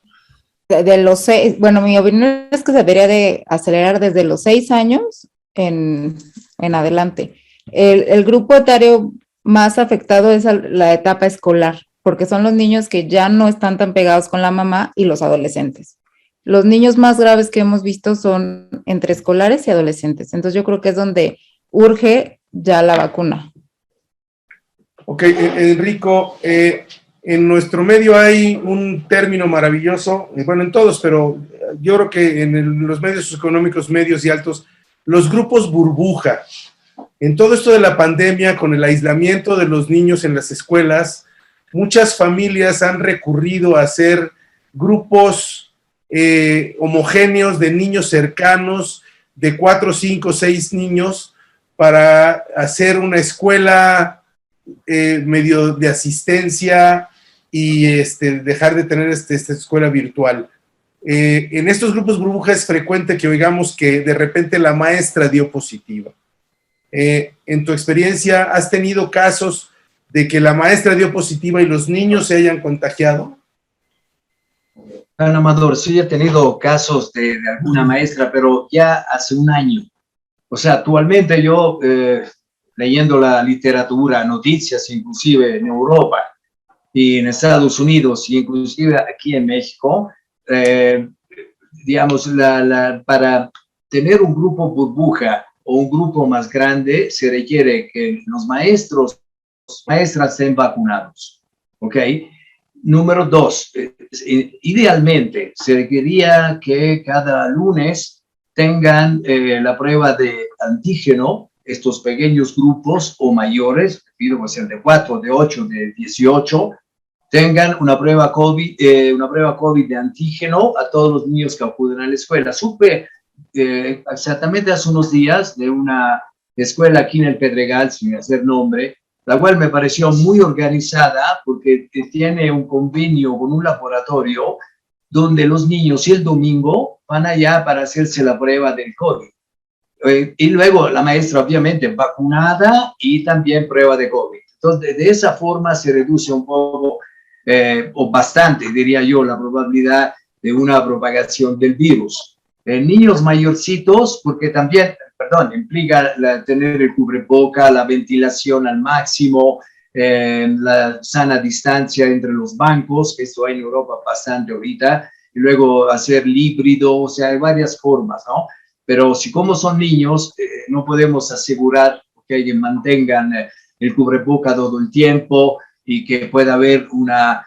Speaker 4: De los 6, bueno, mi opinión es que se debería de acelerar desde los 6 años en adelante. El grupo etario más afectado es la etapa escolar, porque son los niños que ya no están tan pegados con la mamá y los adolescentes. Los niños más graves que hemos visto son entre escolares y adolescentes. Entonces yo creo que es donde urge ya la vacuna.
Speaker 3: Ok, Enrico, en nuestro medio hay un término maravilloso, bueno, en todos, pero yo creo que en los medios económicos medios y altos, los grupos burbuja. En todo esto de la pandemia, con el aislamiento de los niños en las escuelas, muchas familias han recurrido a hacer grupos homogéneos de niños cercanos, de 4, 5, 6 niños, para hacer una escuela medio de asistencia y dejar de tener esta escuela virtual. En estos grupos burbuja es frecuente que oigamos que de repente la maestra dio positiva. En tu experiencia, ¿has tenido casos de que la maestra dio positiva y los niños se hayan contagiado?
Speaker 7: Amador, sí he tenido casos de alguna maestra, pero ya hace un año. O sea, actualmente yo, leyendo la literatura, noticias, inclusive en Europa y en Estados Unidos, y inclusive aquí en México, digamos, para tener un grupo burbuja o un grupo más grande, se requiere que los maestras estén vacunados, ¿ok? Número 2, idealmente se requería que cada lunes tengan la prueba de antígeno, estos pequeños grupos o mayores, pido que sean de 4, de 8, de 18, tengan una prueba COVID de antígeno a todos los niños que acuden a la escuela. Supe exactamente hace unos días de una escuela aquí en el Pedregal, sin hacer nombre, la cual me pareció muy organizada porque tiene un convenio con un laboratorio donde los niños y el domingo van allá para hacerse la prueba del COVID. Y luego la maestra obviamente vacunada y también prueba de COVID. Entonces, de esa forma se reduce un poco, o bastante, diría yo, la probabilidad de una propagación del virus. En niños mayorcitos, porque también, implica tener el cubreboca, la ventilación al máximo, la sana distancia entre los bancos, que esto hay en Europa bastante ahorita, y luego hacer híbrido, o sea, hay varias formas, ¿no? Pero si como son niños, no podemos asegurar que mantengan el cubreboca todo el tiempo y que pueda haber una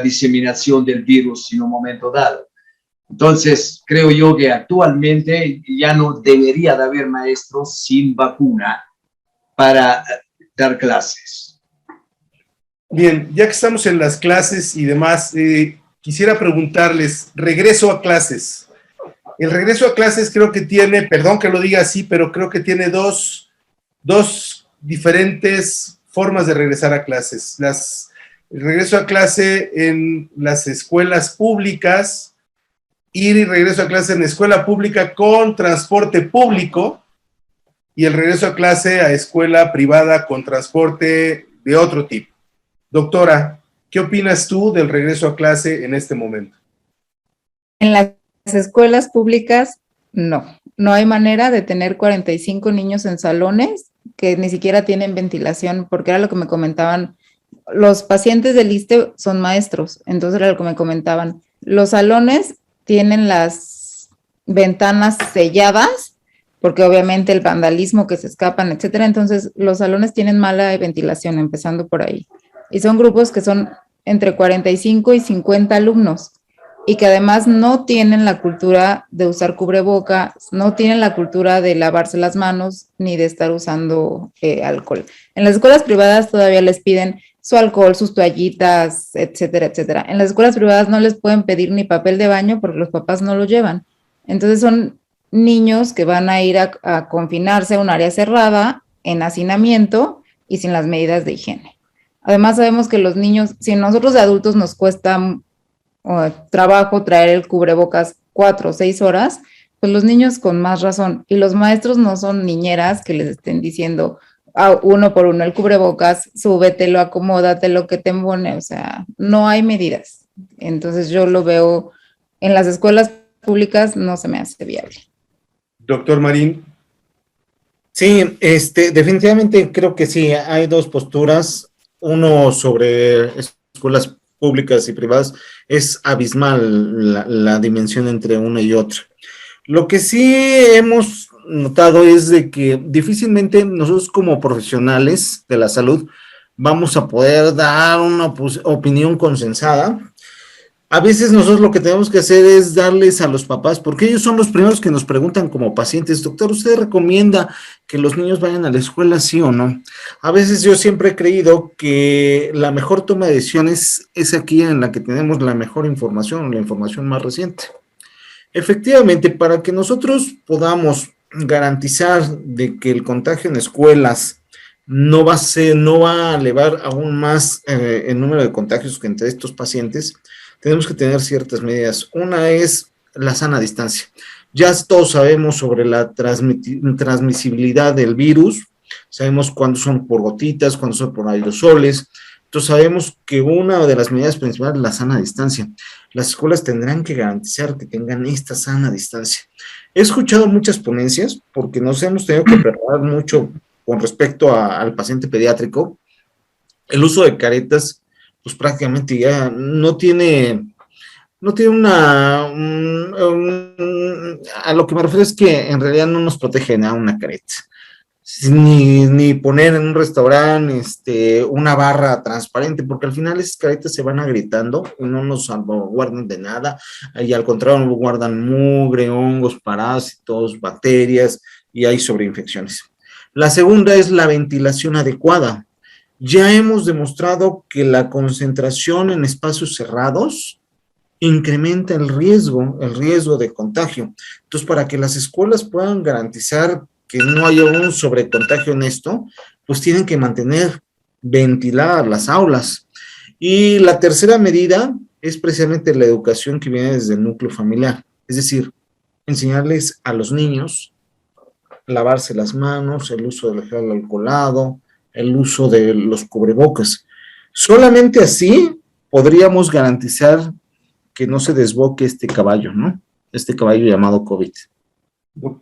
Speaker 7: diseminación del virus en un momento dado. Entonces, creo yo que actualmente ya no debería de haber maestros sin vacuna para dar clases.
Speaker 3: Bien, ya que estamos en las clases y demás, quisiera preguntarles, regreso a clases. El regreso a clases creo que tiene, perdón que lo diga así, pero creo que tiene dos diferentes formas de regresar a clases. El regreso a clase en las escuelas públicas, ir y regreso a clase en escuela pública con transporte público, y el regreso a clase a escuela privada con transporte de otro tipo. Doctora, ¿qué opinas tú del regreso a clase en este momento?
Speaker 4: En las escuelas públicas, no hay manera de tener 45 niños en salones que ni siquiera tienen ventilación, porque era lo que me comentaban. Los pacientes del ISSSTE son maestros, entonces era lo que me comentaban. Los salones tienen las ventanas selladas, porque obviamente el vandalismo que se escapan, etcétera. Entonces, los salones tienen mala ventilación, empezando por ahí. Y son grupos que son entre 45 y 50 alumnos, y que además no tienen la cultura de usar cubrebocas, no tienen la cultura de lavarse las manos, ni de estar usando alcohol. En las escuelas privadas todavía les piden su alcohol, sus toallitas, etcétera, etcétera. En las escuelas privadas no les pueden pedir ni papel de baño porque los papás no lo llevan. Entonces son niños que van a ir a confinarse a un área cerrada, en hacinamiento y sin las medidas de higiene. Además sabemos que los niños, si a nosotros de adultos nos cuesta trabajo traer el cubrebocas 4 o 6 horas, pues los niños con más razón. Y los maestros no son niñeras que les estén diciendo uno por uno el cubrebocas, súbetelo, acomódatelo, que te embone. O sea, no hay medidas. Entonces yo lo veo en las escuelas públicas, no se me hace viable.
Speaker 3: Doctor Marín.
Speaker 5: Sí, definitivamente creo que sí, hay dos posturas. Uno sobre escuelas públicas y privadas, es abismal la dimensión entre una y otra. Lo que sí hemos notado es de que difícilmente nosotros como profesionales de la salud vamos a poder dar una opinión consensada. A veces nosotros lo que tenemos que hacer es darles a los papás, porque ellos son los primeros que nos preguntan como pacientes, doctor, ¿usted recomienda que los niños vayan a la escuela, sí o no? A veces yo siempre he creído que la mejor toma de decisiones es aquí en la que tenemos la mejor información, la información más reciente. Efectivamente, para que nosotros podamos garantizar de que el contagio en escuelas no va a elevar aún más el número de contagios que entre estos pacientes, tenemos que tener ciertas medidas. Una es la sana distancia. Ya todos sabemos sobre la transmisibilidad del virus, sabemos cuándo son por gotitas, cuándo son por aerosoles. Entonces sabemos que una de las medidas principales es la sana distancia. Las escuelas tendrán que garantizar que tengan esta sana distancia. He escuchado muchas ponencias porque nos hemos tenido que preparar mucho con respecto al paciente pediátrico. El uso de caretas pues prácticamente ya no tiene a lo que me refiero es que en realidad no nos protege nada una careta, ni poner en un restaurante una barra transparente, porque al final esas caretas se van agrietando y no nos salvaguardan de nada, y al contrario nos guardan mugre, hongos, parásitos, bacterias, y hay sobreinfecciones. La segunda es la ventilación adecuada. Ya hemos demostrado que la concentración en espacios cerrados incrementa el riesgo de contagio. Entonces, para que las escuelas puedan garantizar que no haya un sobrecontagio en esto, pues tienen que mantener ventiladas las aulas. Y la tercera medida es precisamente la educación que viene desde el núcleo familiar, es decir, enseñarles a los niños lavarse las manos, el uso del gel alcoholado, el uso de los cubrebocas. Solamente así podríamos garantizar que no se desboque este caballo, ¿no? Este caballo llamado COVID.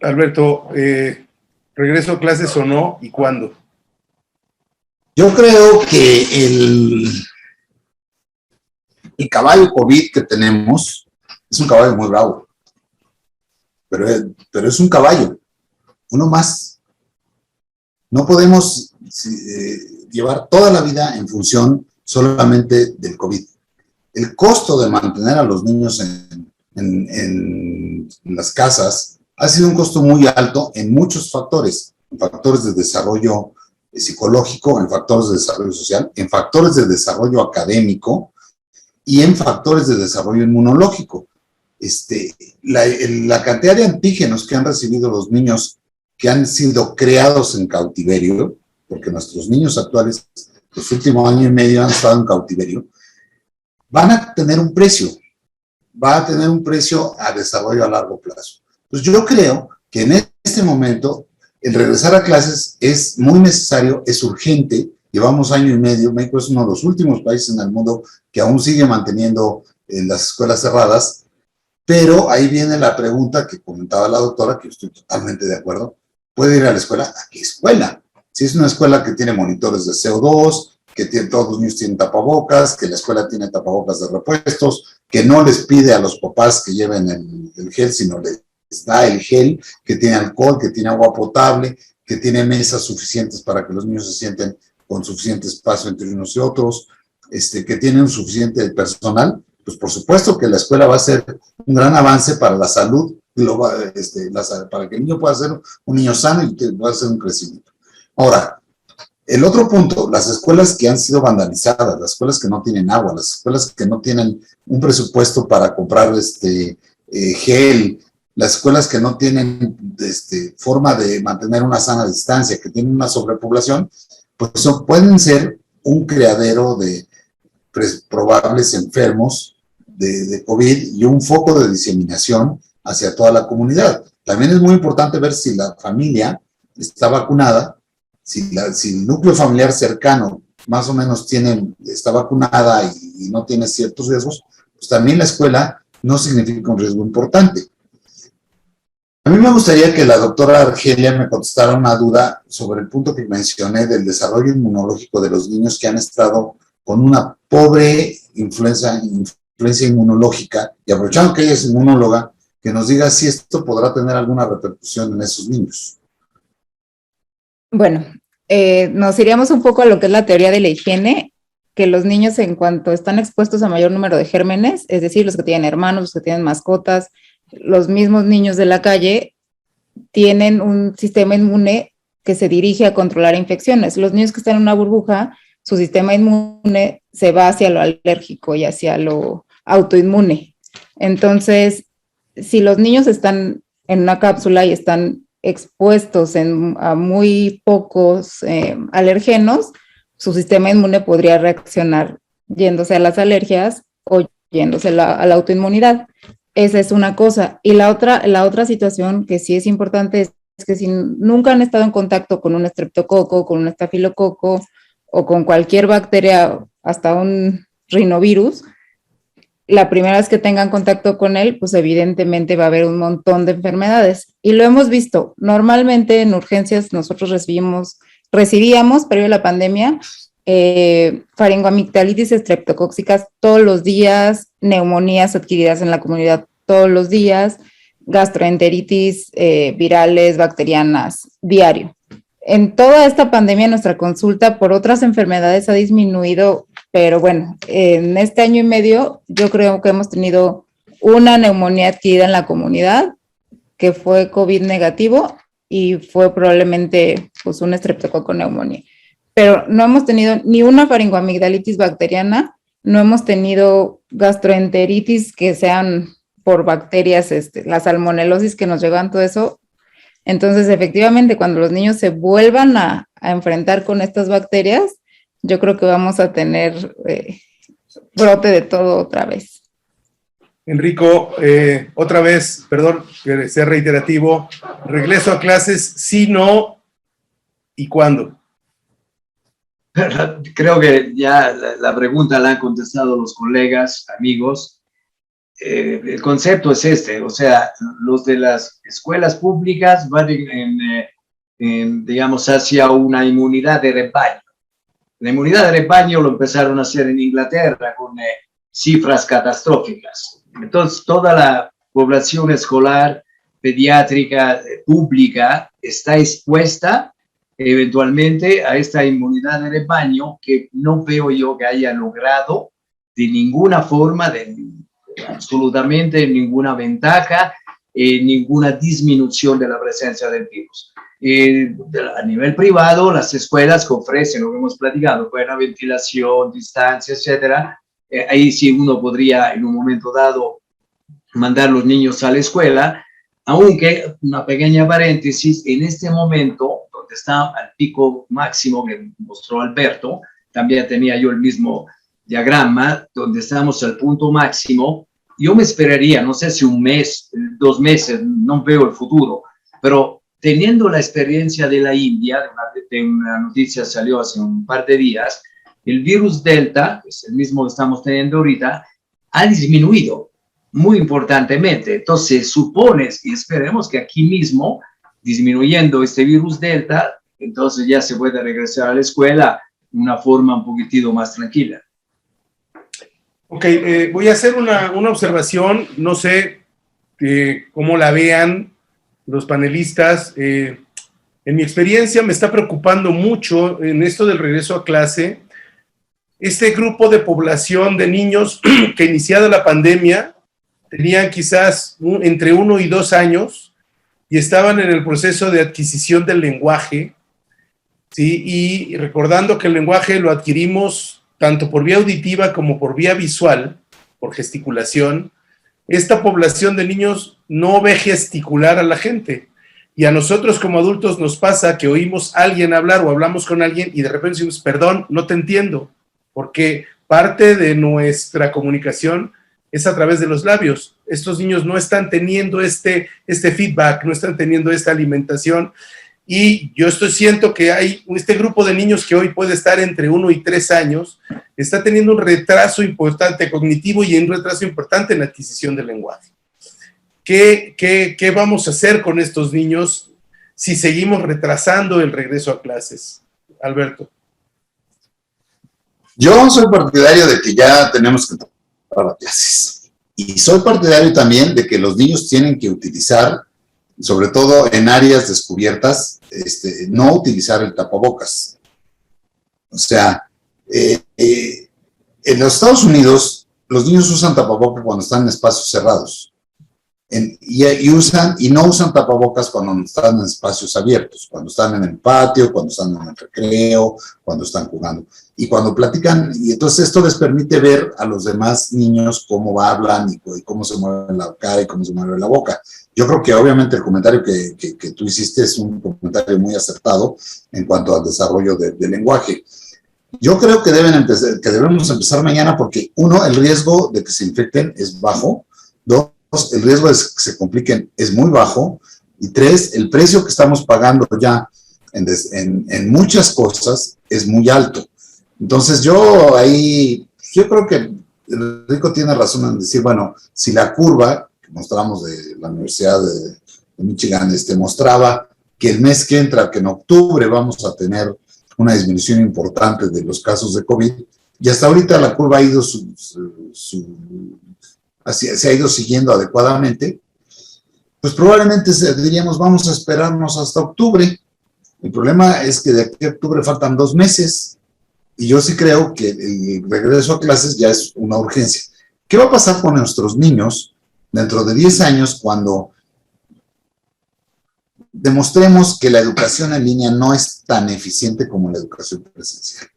Speaker 3: Alberto, ¿regreso a clases o no y cuándo?
Speaker 6: Yo creo que el caballo COVID que tenemos es un caballo muy bravo, pero es un caballo, uno más. No podemos llevar toda la vida en función solamente del COVID. El costo de mantener a los niños en las casas, ha sido un costo muy alto en muchos factores, en factores de desarrollo psicológico, en factores de desarrollo social, en factores de desarrollo académico y en factores de desarrollo inmunológico. La cantidad de antígenos que han recibido los niños que han sido creados en cautiverio, porque nuestros niños actuales, los últimos año y medio han estado en cautiverio, van a tener un precio, va a tener un precio a desarrollo a largo plazo. Pues yo creo que en este momento el regresar a clases es muy necesario, es urgente. Llevamos año y medio, México es uno de los últimos países en el mundo que aún sigue manteniendo las escuelas cerradas, pero ahí viene la pregunta que comentaba la doctora, que estoy totalmente de acuerdo. ¿Puede ir a la escuela? ¿A qué escuela? Si es una escuela que tiene monitores de CO2, que todos los niños tienen tapabocas, que la escuela tiene tapabocas de repuestos, que no les pide a los papás que lleven el gel, sino les da el gel, que tiene alcohol, que tiene agua potable, que tiene mesas suficientes para que los niños se sienten con suficiente espacio entre unos y otros, que tienen un suficiente personal, pues por supuesto que la escuela va a ser un gran avance para la salud global, para que el niño pueda ser un niño sano y que pueda hacer un crecimiento. Ahora, el otro punto, las escuelas que han sido vandalizadas, las escuelas que no tienen agua, las escuelas que no tienen un presupuesto para comprar gel, las escuelas que no tienen forma de mantener una sana distancia, que tienen una sobrepoblación, pues pueden ser un criadero de probables enfermos de COVID y un foco de diseminación hacia toda la comunidad. También es muy importante ver si la familia está vacunada, si el núcleo familiar cercano más o menos está vacunada y no tiene ciertos riesgos, pues también la escuela no significa un riesgo importante. A mí me gustaría que la doctora Argelia me contestara una duda sobre el punto que mencioné del desarrollo inmunológico de los niños que han estado con una pobre influencia inmunológica, y aprovechando que ella es inmunóloga, que nos diga si esto podrá tener alguna repercusión en esos niños.
Speaker 4: Bueno, nos iríamos un poco a lo que es la teoría de la higiene, que los niños en cuanto están expuestos a mayor número de gérmenes, es decir, los que tienen hermanos, los que tienen mascotas, los mismos niños de la calle, tienen un sistema inmune que se dirige a controlar infecciones. Los niños que están en una burbuja, su sistema inmune se va hacia lo alérgico y hacia lo autoinmune. Entonces, si los niños están en una cápsula y están expuestos a muy pocos alérgenos, su sistema inmune podría reaccionar yéndose a las alergias o yéndose a la autoinmunidad. Esa es una cosa. Y la otra situación que sí es importante es que si nunca han estado en contacto con un estreptococo, con un estafilococo o con cualquier bacteria, hasta un rinovirus, la primera vez que tengan contacto con él, pues evidentemente va a haber un montón de enfermedades. Y lo hemos visto. Normalmente en urgencias nosotros recibíamos, previo a la pandemia, faringoamigdalitis estreptocóxicas todos los días, neumonías adquiridas en la comunidad todos los días, gastroenteritis virales, bacterianas, diario. En toda esta pandemia nuestra consulta por otras enfermedades ha disminuido, pero bueno, en este año y medio yo creo que hemos tenido una neumonía adquirida en la comunidad que fue COVID negativo y fue probablemente pues un estreptococo neumonía. Pero no hemos tenido ni una faringoamigdalitis bacteriana, no hemos tenido gastroenteritis que sean por bacterias, la salmonelosis que nos llevan, todo eso. Entonces, efectivamente, cuando los niños se vuelvan a enfrentar con estas bacterias, yo creo que vamos a tener brote de todo otra vez.
Speaker 3: Enrico, otra vez, perdón que sea reiterativo, regreso a clases, sí, no, ¿y cuándo?
Speaker 7: Creo que ya la pregunta la han contestado los colegas, amigos. El concepto es o sea, los de las escuelas públicas van digamos, hacia una inmunidad de rebaño. La inmunidad de rebaño lo empezaron a hacer en Inglaterra con cifras catastróficas. Entonces, toda la población escolar, pediátrica, pública, está expuesta eventualmente a esta inmunidad de rebaño que no veo yo que haya logrado de ninguna forma absolutamente ninguna ventaja, ninguna disminución de la presencia del virus. A nivel privado, las escuelas que ofrecen, lo que hemos platicado, buena ventilación, distancia, etcétera, ahí sí uno podría en un momento dado mandar los niños a la escuela, aunque, una pequeña paréntesis, en este momento, donde está al pico máximo que mostró Alberto, también tenía yo el mismo diagrama, donde estamos al punto máximo, yo me esperaría, no sé si un mes, 2 meses, no veo el futuro, pero teniendo la experiencia de la India, de una noticia salió hace un par de días, el virus Delta, que es el mismo que estamos teniendo ahorita, ha disminuido muy importantemente. Entonces, supones y esperemos que aquí mismo, disminuyendo este virus Delta, entonces ya se puede regresar a la escuela de una forma un poquitito más tranquila.
Speaker 3: Ok, voy a hacer una observación, no sé cómo la vean los panelistas. En mi experiencia me está preocupando mucho en esto del regreso a clase, este grupo de población de niños que iniciada la pandemia tenían quizás entre 1 y 2 años y estaban en el proceso de adquisición del lenguaje, ¿sí? Y recordando que el lenguaje lo adquirimos tanto por vía auditiva como por vía visual, por gesticulación, esta población de niños no ve gesticular a la gente. Y a nosotros como adultos nos pasa que oímos a alguien hablar o hablamos con alguien y de repente decimos, perdón, no te entiendo, porque parte de nuestra comunicación es a través de los labios. Estos niños no están teniendo este feedback, no están teniendo esta alimentación. Y yo siento que hay este grupo de niños que hoy puede estar entre 1 y 3 años, está teniendo un retraso importante cognitivo y un retraso importante en la adquisición del lenguaje. ¿Qué vamos a hacer con estos niños si seguimos retrasando el regreso a clases? Alberto.
Speaker 6: Yo soy partidario de que ya tenemos que entrar a clases. Y soy partidario también de que los niños tienen que utilizar, sobre todo en áreas descubiertas, no utilizar el tapabocas. O sea, en los Estados Unidos, los niños usan tapabocas cuando están en espacios cerrados. Y no usan tapabocas cuando están en espacios abiertos, cuando están en el patio, cuando están en el recreo, cuando están jugando. Y cuando platican, y entonces esto les permite ver a los demás niños cómo hablan y cómo se mueve la cara y cómo se mueve la boca. Yo creo que obviamente el comentario que tú hiciste es un comentario muy acertado en cuanto al desarrollo del lenguaje. Yo creo que debemos empezar mañana porque, 1, el riesgo de que se infecten es bajo. 2, el riesgo de que se compliquen es muy bajo. Y 3, el precio que estamos pagando ya en muchas cosas es muy alto. Entonces yo creo que Enrico tiene razón en decir, bueno, si la curva que mostramos de la Universidad de Michigan mostraba que el mes que entra, que en octubre vamos a tener una disminución importante de los casos de COVID, y hasta ahorita la curva ha ido se ha ido siguiendo adecuadamente, pues probablemente diríamos, vamos a esperarnos hasta octubre. El problema es que de aquí a octubre faltan 2 meses, y yo sí creo que el regreso a clases ya es una urgencia. ¿Qué va a pasar con nuestros niños dentro de 10 años cuando demostremos que la educación en línea no es tan eficiente como la educación presencial?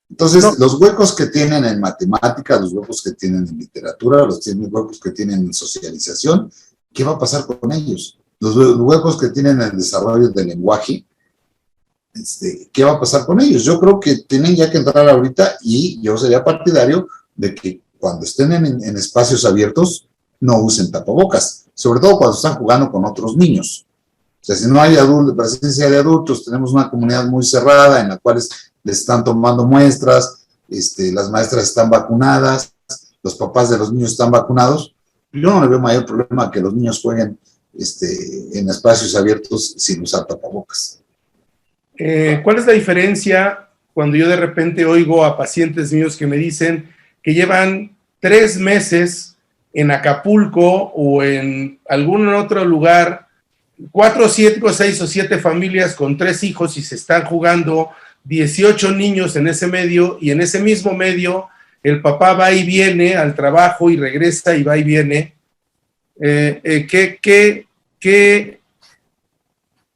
Speaker 6: Entonces, los huecos que tienen en matemáticas, los huecos que tienen en literatura, los huecos que tienen en socialización, ¿qué va a pasar con ellos? Los huecos que tienen en el desarrollo del lenguaje, ¿qué va a pasar con ellos? Yo creo que tienen ya que entrar ahorita, y yo sería partidario de que cuando estén en espacios abiertos no usen tapabocas, sobre todo cuando están jugando con otros niños. O sea, si no hay presencia de adultos, tenemos una comunidad muy cerrada en la cual les están tomando muestras, las maestras están vacunadas, los papás de los niños están vacunados. Yo no le veo mayor problema a que los niños jueguen en espacios abiertos sin usar tapabocas.
Speaker 3: ¿Cuál es la diferencia cuando yo de repente oigo a pacientes míos que me dicen que llevan 3 meses en Acapulco o en algún otro lugar, 4, 5, 6 o 7 familias con 3 hijos y se están jugando 18 niños en ese medio, y en ese mismo medio el papá va y viene al trabajo y regresa y va y viene.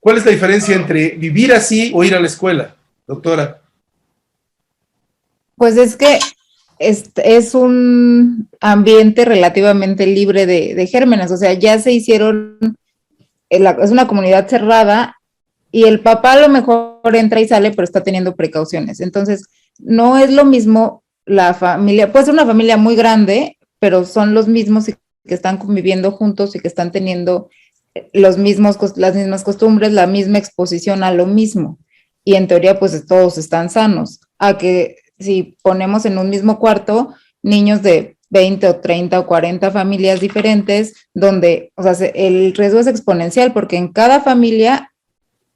Speaker 3: ¿Cuál es la diferencia entre vivir así o ir a la escuela, doctora?
Speaker 4: Pues es que es un ambiente relativamente libre de gérmenes, o sea, ya se hicieron, es una comunidad cerrada y el papá a lo mejor entra y sale, pero está teniendo precauciones. Entonces, no es lo mismo la familia, puede ser una familia muy grande, pero son los mismos que están conviviendo juntos y que están teniendo las mismas costumbres, la misma exposición a lo mismo. Y en teoría, pues todos están sanos. A que si ponemos en un mismo cuarto niños de 20 o 30 o 40 familias diferentes, donde, o sea, el riesgo es exponencial, porque en cada familia,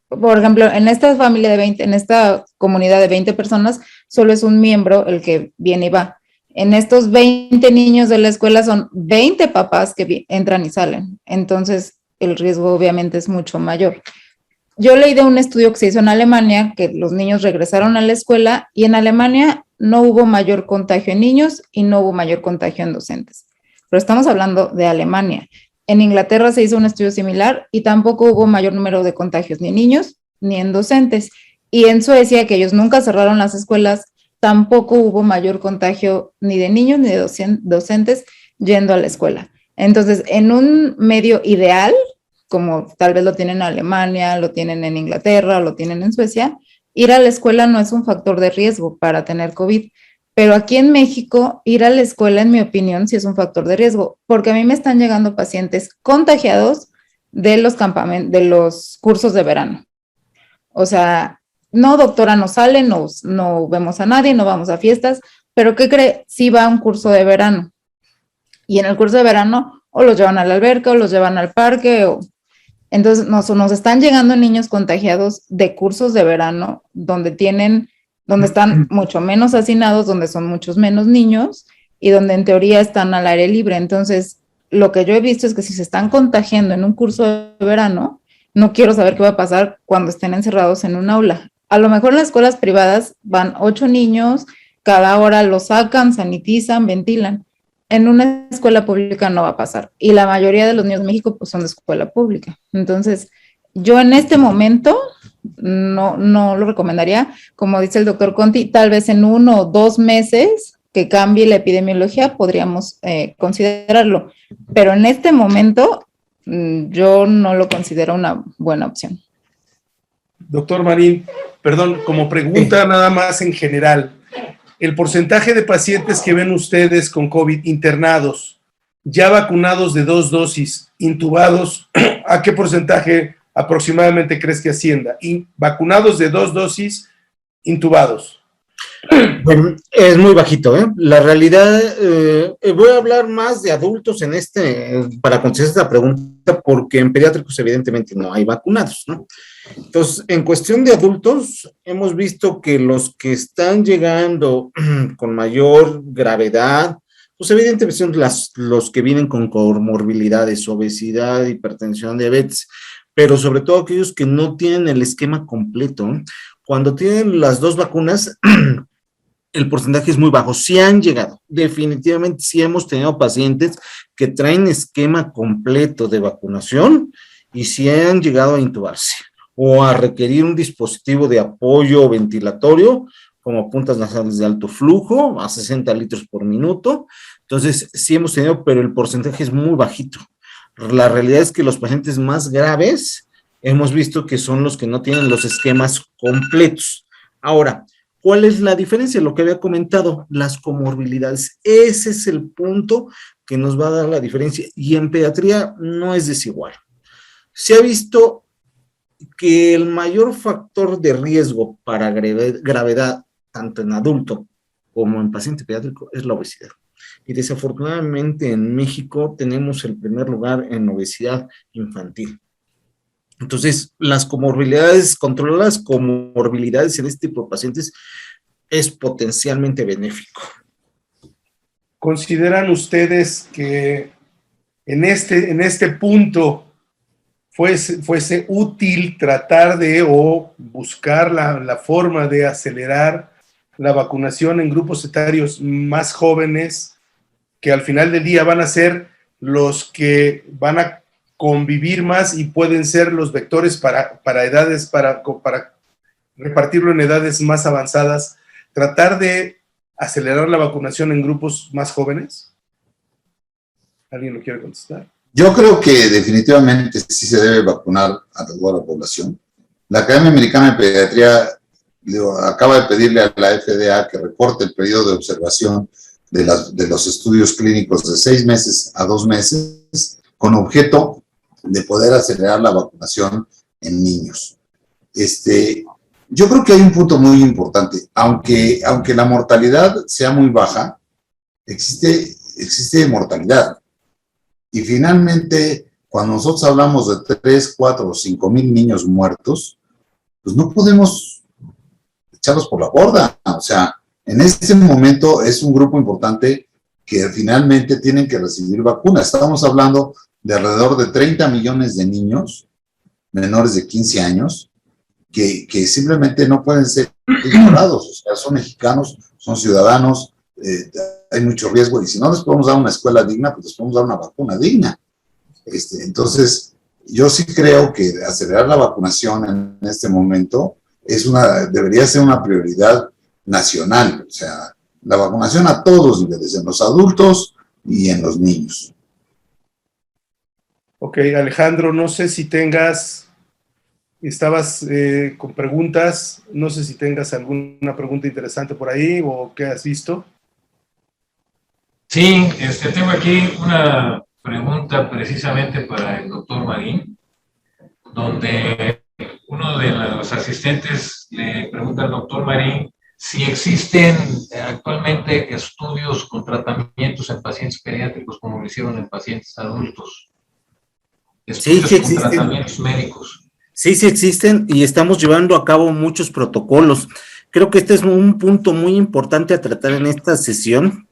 Speaker 4: por ejemplo, en esta familia de 20, en esta comunidad de 20 personas, solo es un miembro el que viene y va. En estos 20 niños de la escuela son 20 papás que entran y salen. Entonces, el riesgo obviamente es mucho mayor. Yo leí de un estudio que se hizo en Alemania, que los niños regresaron a la escuela y en Alemania no hubo mayor contagio en niños y no hubo mayor contagio en docentes. Pero estamos hablando de Alemania. En Inglaterra se hizo un estudio similar y tampoco hubo mayor número de contagios ni en niños ni en docentes. Y en Suecia, que ellos nunca cerraron las escuelas, tampoco hubo mayor contagio ni de niños ni de docentes yendo a la escuela. Entonces, en un medio ideal, como tal vez lo tienen en Alemania, lo tienen en Inglaterra, lo tienen en Suecia, ir a la escuela no es un factor de riesgo para tener COVID. Pero aquí en México, ir a la escuela, en mi opinión, sí es un factor de riesgo, porque a mí me están llegando pacientes contagiados de los campamentos, de los cursos de verano. O sea, no, doctora, no sale, no vemos a nadie, no vamos a fiestas, pero ¿qué cree? Sí va a un curso de verano. Y en el curso de verano o los llevan a la alberca o los llevan al parque. Entonces nos están llegando niños contagiados de cursos de verano donde están mucho menos hacinados, donde son muchos menos niños y donde en teoría están al aire libre. Entonces, lo que yo he visto es que si se están contagiando en un curso de verano, no quiero saber qué va a pasar cuando estén encerrados en un aula. A lo mejor en las escuelas privadas van 8 niños, cada hora los sacan, sanitizan, ventilan. En una escuela pública no va a pasar. Y la mayoría de los niños de México pues, son de escuela pública. Entonces, yo en este momento no lo recomendaría. Como dice el doctor Conti, tal vez en 1 o 2 meses que cambie la epidemiología podríamos considerarlo. Pero en este momento yo no lo considero una buena opción.
Speaker 3: Doctor Marín, perdón, como pregunta nada más en general, el porcentaje de pacientes que ven ustedes con COVID internados, ya vacunados de 2 dosis, intubados, ¿a qué porcentaje aproximadamente crees que ascienda? Vacunados de 2 dosis, intubados.
Speaker 5: Bueno, es muy bajito, ¿eh? La realidad, voy a hablar más de adultos para contestar esta pregunta, porque en pediátricos evidentemente no hay vacunados, ¿no? Entonces, en cuestión de adultos, hemos visto que los que están llegando con mayor gravedad, pues evidentemente son los que vienen con comorbilidades, obesidad, hipertensión, diabetes, pero sobre todo aquellos que no tienen el esquema completo. Cuando tienen las 2 vacunas, el porcentaje es muy bajo. Sí han llegado, definitivamente sí hemos tenido pacientes que traen esquema completo de vacunación y sí han llegado a intubarse o a requerir un dispositivo de apoyo ventilatorio, como puntas nasales de alto flujo, a 60 litros por minuto. Entonces, sí hemos tenido, pero el porcentaje es muy bajito. La realidad es que los pacientes más graves hemos visto que son los que no tienen los esquemas completos. Ahora, ¿cuál es la diferencia? Lo que había comentado, las comorbilidades. Ese es el punto que nos va a dar la diferencia. Y en pediatría no es desigual. Se ha visto que el mayor factor de riesgo para gravedad, tanto en adulto como en paciente pediátrico, es la obesidad. Y desafortunadamente en México tenemos el primer lugar en obesidad infantil. Entonces, las comorbilidades, controlar las comorbilidades en este tipo de pacientes es potencialmente benéfico.
Speaker 3: ¿Consideran ustedes que en este punto fuese útil tratar de o buscar la forma de acelerar la vacunación en grupos etarios más jóvenes, que al final del día van a ser los que van a convivir más y pueden ser los vectores para edades, para repartirlo en edades más avanzadas, tratar de acelerar la vacunación en grupos más jóvenes? ¿Alguien lo quiere contestar?
Speaker 6: Yo creo que definitivamente sí se debe vacunar a toda la población. La Academia Americana de Pediatría acaba de pedirle a la FDA que recorte el periodo de observación de los estudios clínicos de 6 meses a 2 meses, con objeto de poder acelerar la vacunación en niños. Yo creo que hay un punto muy importante. Aunque la mortalidad sea muy baja, existe mortalidad. Y finalmente, cuando nosotros hablamos de 3, 4 o 5 mil niños muertos, pues no podemos echarlos por la borda. O sea, en este momento es un grupo importante que finalmente tienen que recibir vacunas. Estamos hablando de alrededor de 30 millones de niños menores de 15 años que simplemente no pueden ser ignorados. O sea, son mexicanos, son ciudadanos, hay mucho riesgo, y si no les podemos dar una escuela digna, pues les podemos dar una vacuna digna. Entonces, yo sí creo que acelerar la vacunación en este momento debería ser una prioridad nacional. O sea, la vacunación a todos los niveles, en los adultos y en los niños.
Speaker 3: Ok, Alejandro, no sé si estabas con preguntas, no sé si tengas alguna pregunta interesante por ahí o qué has visto.
Speaker 2: Sí, tengo aquí una pregunta precisamente para el doctor Marín, donde uno de los asistentes le pregunta al doctor Marín si existen actualmente estudios con tratamientos en pacientes pediátricos como lo hicieron en pacientes adultos. Estudios
Speaker 5: Sí
Speaker 2: con
Speaker 5: existen.
Speaker 2: tratamientos médicos.
Speaker 5: Sí existen y estamos llevando a cabo muchos protocolos. Creo que este es un punto muy importante a tratar en esta sesión.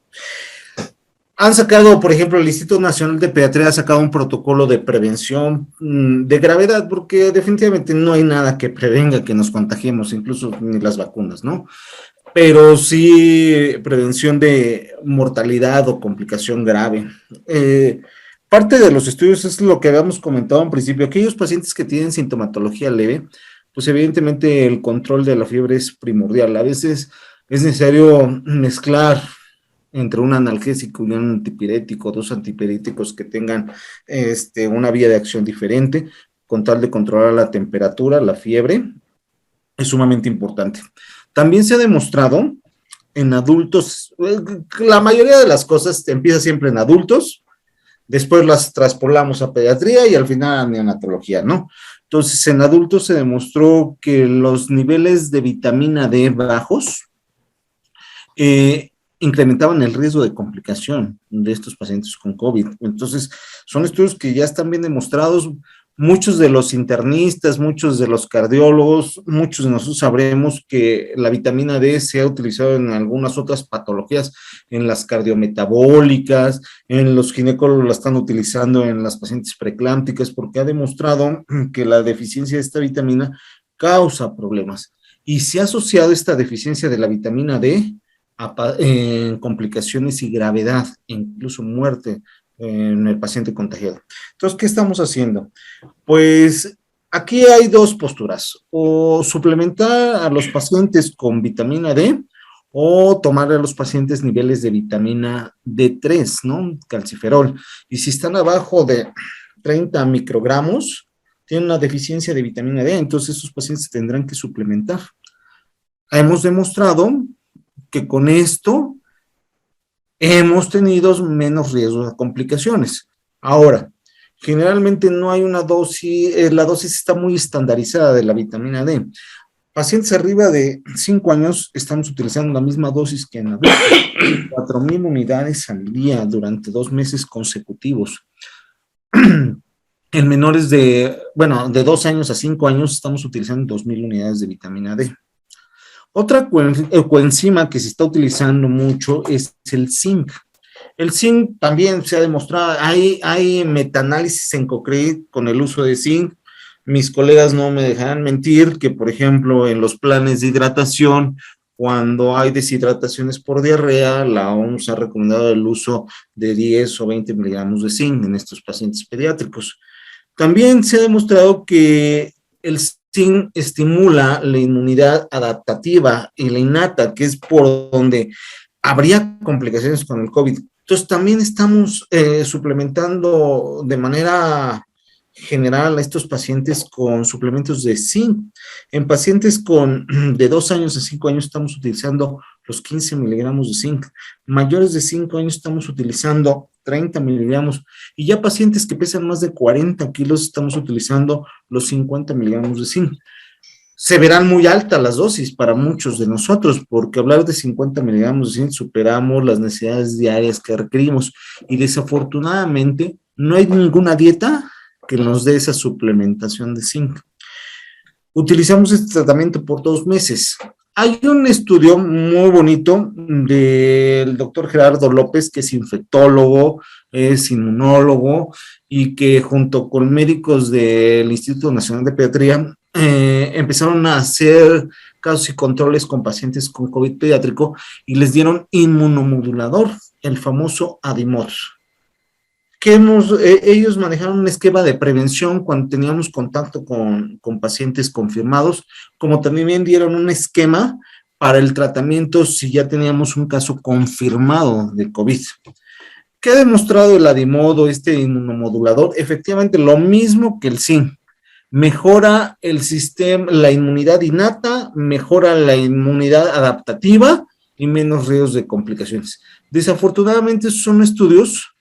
Speaker 5: Han sacado, por ejemplo, el Instituto Nacional de Pediatría ha sacado un protocolo de prevención de gravedad, porque definitivamente no hay nada que prevenga que nos contagiemos, incluso ni las vacunas, ¿no? Pero sí prevención de mortalidad o complicación grave. Parte de los estudios es lo que habíamos comentado en principio, aquellos pacientes que tienen sintomatología leve, pues evidentemente el control de la fiebre es primordial. A veces es necesario mezclar entre un analgésico y un antipirético, 2 antipiréticos que tengan una vía de acción diferente, con tal de controlar la temperatura, la fiebre, es sumamente importante. También se ha demostrado en adultos, la mayoría de las cosas empieza siempre en adultos, después las traspolamos a pediatría y al final a neonatología, ¿no? Entonces, en adultos se demostró que los niveles de vitamina D bajos incrementaban el riesgo de complicación de estos pacientes con COVID. Entonces, son estudios que ya están bien demostrados. Muchos de los internistas, muchos de los cardiólogos, muchos de nosotros sabremos que la vitamina D se ha utilizado en algunas otras patologías, en las cardiometabólicas, en los ginecólogos la están utilizando en las pacientes preeclámpticas, porque ha demostrado que la deficiencia de esta vitamina causa problemas. Y se ha asociado esta deficiencia de la vitamina D en complicaciones y gravedad, incluso muerte en el paciente contagiado. Entonces, ¿qué estamos haciendo? Pues aquí hay 2 posturas, o suplementar a los pacientes con vitamina D, o tomar a los pacientes niveles de vitamina D3, ¿no? Calciferol. Y si están abajo de 30 microgramos, tienen una deficiencia de vitamina D, entonces esos pacientes tendrán que suplementar. Hemos demostrado que con esto hemos tenido menos riesgo de complicaciones. Ahora, generalmente no hay una dosis, la dosis está muy estandarizada de la vitamina D. Pacientes arriba de 5 años estamos utilizando la misma dosis que en adultos, 4,000 unidades al día durante 2 meses consecutivos. En menores de 2 años a 5 años estamos utilizando 2,000 unidades de vitamina D. Otra coenzima que se está utilizando mucho es el zinc. El zinc también se ha demostrado, hay metaanálisis en Cochrane con el uso de zinc. Mis colegas no me dejarán mentir que, por ejemplo, en los planes de hidratación, Cuando hay deshidrataciones por diarrea, la OMS ha recomendado el uso de 10 o 20 miligramos de zinc en estos pacientes pediátricos. También se ha demostrado que el zinc estimula la inmunidad adaptativa y la innata, que es por donde habría complicaciones con el COVID. Entonces, también estamos suplementando de manera general a estos pacientes con suplementos de zinc. En pacientes de 2 años a 5 años estamos utilizando los 15 miligramos de zinc. Mayores de 5 años estamos utilizando 30 miligramos. Y ya pacientes que pesan más de 40 kilos estamos utilizando los 50 miligramos de zinc. Se verán muy altas las dosis para muchos de nosotros, porque hablar de 50 miligramos de zinc superamos las necesidades diarias que requerimos. Y desafortunadamente no hay ninguna dieta que nos dé esa suplementación de zinc. Utilizamos este tratamiento por 2 meses. Hay un estudio muy bonito del doctor Gerardo López, que es infectólogo, es inmunólogo, y que junto con médicos del Instituto Nacional de Pediatría empezaron a hacer casos y controles con pacientes con COVID pediátrico y les dieron inmunomodulador, el famoso Adimor. Ellos manejaron un esquema de prevención cuando teníamos contacto con pacientes confirmados, como también dieron un esquema para el tratamiento si ya teníamos un caso confirmado de COVID. ¿Qué ha demostrado el Adimodo, este inmunomodulador? Efectivamente, lo mismo que el zinc. Mejora el sistema, la inmunidad innata, mejora la inmunidad adaptativa y menos riesgos de complicaciones. Desafortunadamente, son estudios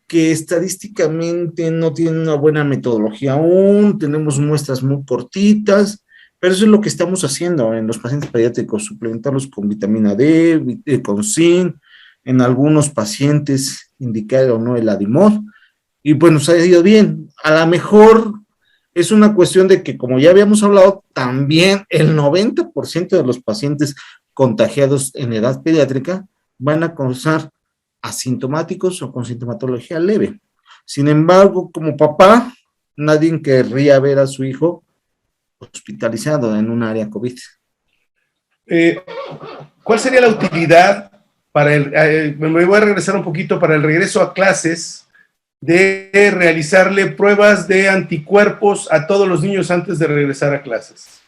Speaker 5: que estadísticamente no tienen una buena metodología aún, tenemos muestras muy cortitas, pero eso es lo que estamos haciendo en los pacientes pediátricos, suplementarlos con vitamina D, con zinc, en algunos pacientes indicar o no el Adimor, y pues nos ha ido bien. A lo mejor es una cuestión de que, como ya habíamos hablado, también el 90% de los pacientes contagiados en edad pediátrica van a causar asintomáticos o con sintomatología leve. Sin embargo, como papá, nadie querría ver a su hijo hospitalizado en un área COVID.
Speaker 3: ¿Cuál sería la utilidad para me voy a regresar un poquito para el regreso a clases, de realizarle pruebas de anticuerpos a todos los niños antes de regresar a clases?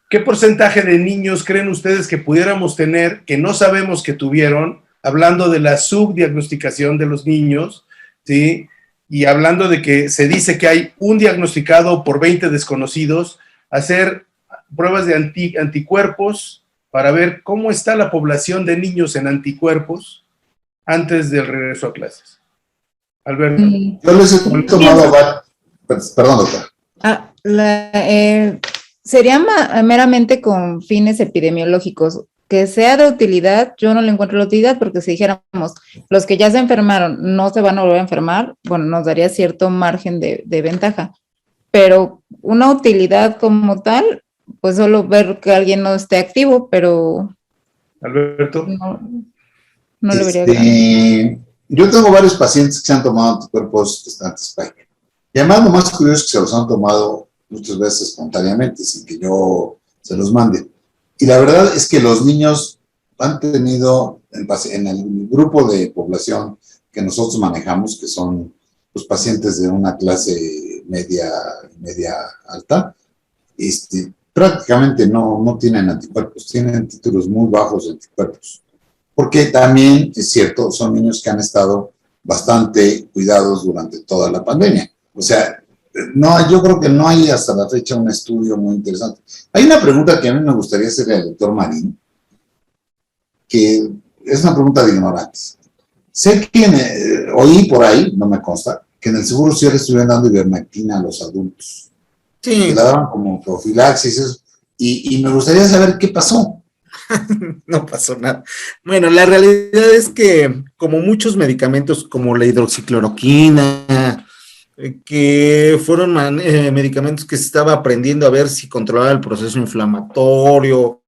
Speaker 3: ¿Qué porcentaje de niños creen ustedes que pudiéramos tener que no sabemos que tuvieron, hablando de la subdiagnosticación de los niños, ¿sí? Y hablando de que se dice que hay un diagnosticado por 20 desconocidos, hacer pruebas de anticuerpos para ver cómo está la población de niños en anticuerpos antes del regreso a clases? Alberto.
Speaker 6: Yo les he tomado... Perdón, doctora.
Speaker 4: Sería meramente con fines epidemiológicos. Que sea de utilidad, yo no le encuentro la utilidad, porque si dijéramos, los que ya se enfermaron no se van a volver a enfermar, bueno, nos daría cierto margen de ventaja. Pero una utilidad como tal, pues solo ver que alguien no esté activo, pero...
Speaker 3: Alberto.
Speaker 4: No le vería grande.
Speaker 6: Yo tengo varios pacientes que se han tomado anticuerpos anti-spike. Y además, lo más curioso es que se los han tomado muchas veces espontáneamente, sin que yo se los mande. Y la verdad es que los niños han tenido, en el grupo de población que nosotros manejamos, que son los pacientes de una clase media alta, prácticamente no tienen anticuerpos, tienen títulos muy bajos de anticuerpos. Porque también, es cierto, son niños que han estado bastante cuidados durante toda la pandemia. O sea, yo creo que no hay hasta la fecha un estudio muy interesante. Hay una pregunta que a mí me gustaría hacerle al doctor Marín, que es una pregunta de ignorantes. Sé que oí por ahí, no me consta, que en el Seguro Social estuvieron dando ivermectina a los adultos. Sí. Que la daban como profilaxis, eso, y me gustaría saber qué pasó.
Speaker 5: No pasó nada. Bueno, la realidad es que, como muchos medicamentos, como la hidroxicloroquina, que fueron medicamentos que se estaba aprendiendo a ver si controlaba el proceso inflamatorio,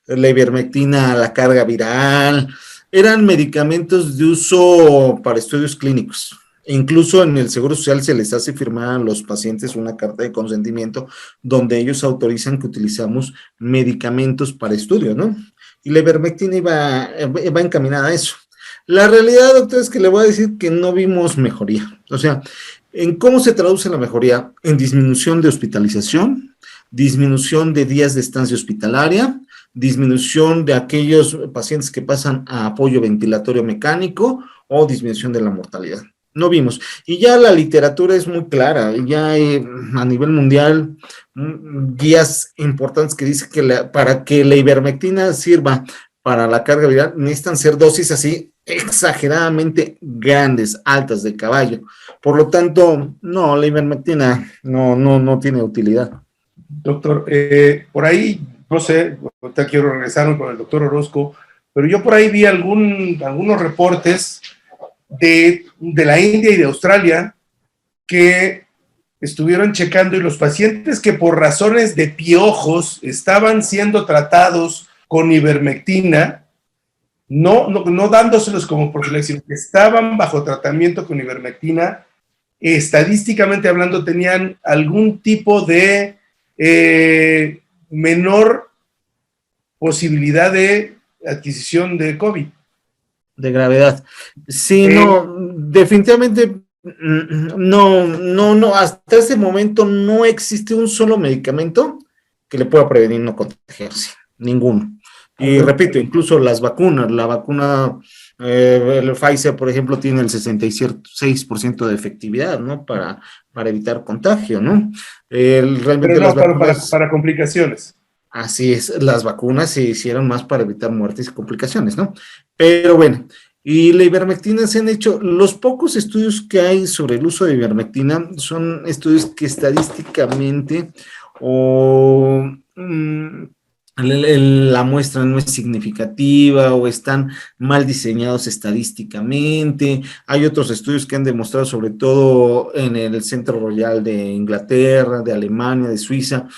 Speaker 5: la ivermectina, la carga viral, eran medicamentos de uso para estudios clínicos. Incluso en el Seguro Social se les hace firmar a los pacientes una carta de consentimiento donde ellos autorizan que utilizamos medicamentos para estudio, ¿no? y la ivermectina va encaminada a eso. La realidad, doctor, es que le voy a decir que no vimos mejoría. O sea, ¿en cómo se traduce la mejoría? En disminución de hospitalización, disminución de días de estancia hospitalaria, disminución de aquellos pacientes que pasan a apoyo ventilatorio mecánico o disminución de la mortalidad. No vimos. Y ya la literatura es muy clara, ya hay a nivel mundial guías importantes que dicen que para que la ivermectina sirva para la carga viral necesitan ser dosis así exageradamente grandes, altas de caballo. Por lo tanto, no, la ivermectina no tiene utilidad.
Speaker 3: Doctor, por ahí, no sé, ahorita quiero regresar con el doctor Orozco, pero yo por ahí vi algunos reportes de la India y de Australia que estuvieron checando, y los pacientes que por razones de piojos estaban siendo tratados con ivermectina, no dándoselos como profilaxis, que estaban bajo tratamiento con ivermectina, estadísticamente hablando, tenían algún tipo de menor posibilidad de adquisición de COVID.
Speaker 5: De gravedad. Sí, no, definitivamente no, hasta ese momento no existe un solo medicamento que le pueda prevenir no contagiarse, ninguno. Y repito, incluso las vacunas, la vacuna, el Pfizer, por ejemplo, tiene el 66% de efectividad, ¿no? Para evitar contagio, ¿no? Realmente
Speaker 3: pero no,
Speaker 5: las vacunas,
Speaker 3: para complicaciones.
Speaker 5: Así es, las vacunas se hicieron más para evitar muertes y complicaciones, ¿no? Pero bueno, y la ivermectina se han hecho, los pocos estudios que hay sobre el uso de ivermectina son estudios que estadísticamente la muestra no es significativa o están mal diseñados estadísticamente. Hay otros estudios que han demostrado, sobre todo en el Centro Royal de Inglaterra, de Alemania, de Suiza,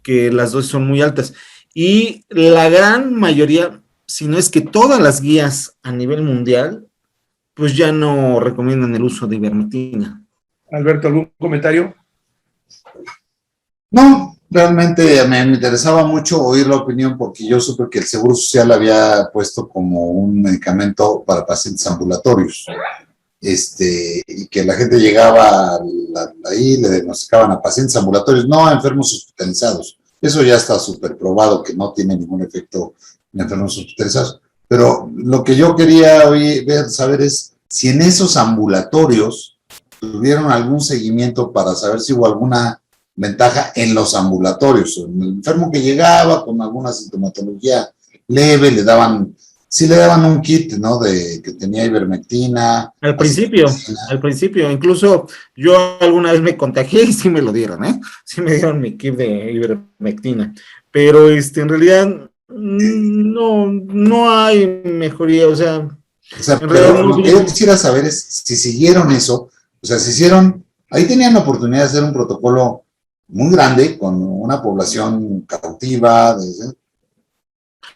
Speaker 5: que las dosis son muy altas. Y la gran mayoría, si no es que todas las guías a nivel mundial, pues ya no recomiendan el uso de ivermectina.
Speaker 3: Alberto, ¿algún comentario?
Speaker 6: No, realmente me interesaba mucho oír la opinión porque yo supe que el Seguro Social había puesto como un medicamento para pacientes ambulatorios. Y que la gente llegaba ahí, le diagnosticaban a pacientes ambulatorios, no a enfermos hospitalizados. Eso ya está súper probado que no tiene ningún efecto en enfermos hospitalizados. Pero lo que yo quería saber es si en esos ambulatorios tuvieron algún seguimiento para saber si hubo alguna ventaja en los ambulatorios. El enfermo que llegaba con alguna sintomatología leve, le daban un kit, ¿no? Que tenía ivermectina.
Speaker 5: Al principio, incluso yo alguna vez me contagié y sí me lo dieron, sí me dieron mi kit de ivermectina, pero en realidad no hay mejoría, o sea
Speaker 6: pero lo que yo quisiera saber es si siguieron eso, o sea, si hicieron, ahí tenían la oportunidad de hacer un protocolo muy grande con una población cautiva,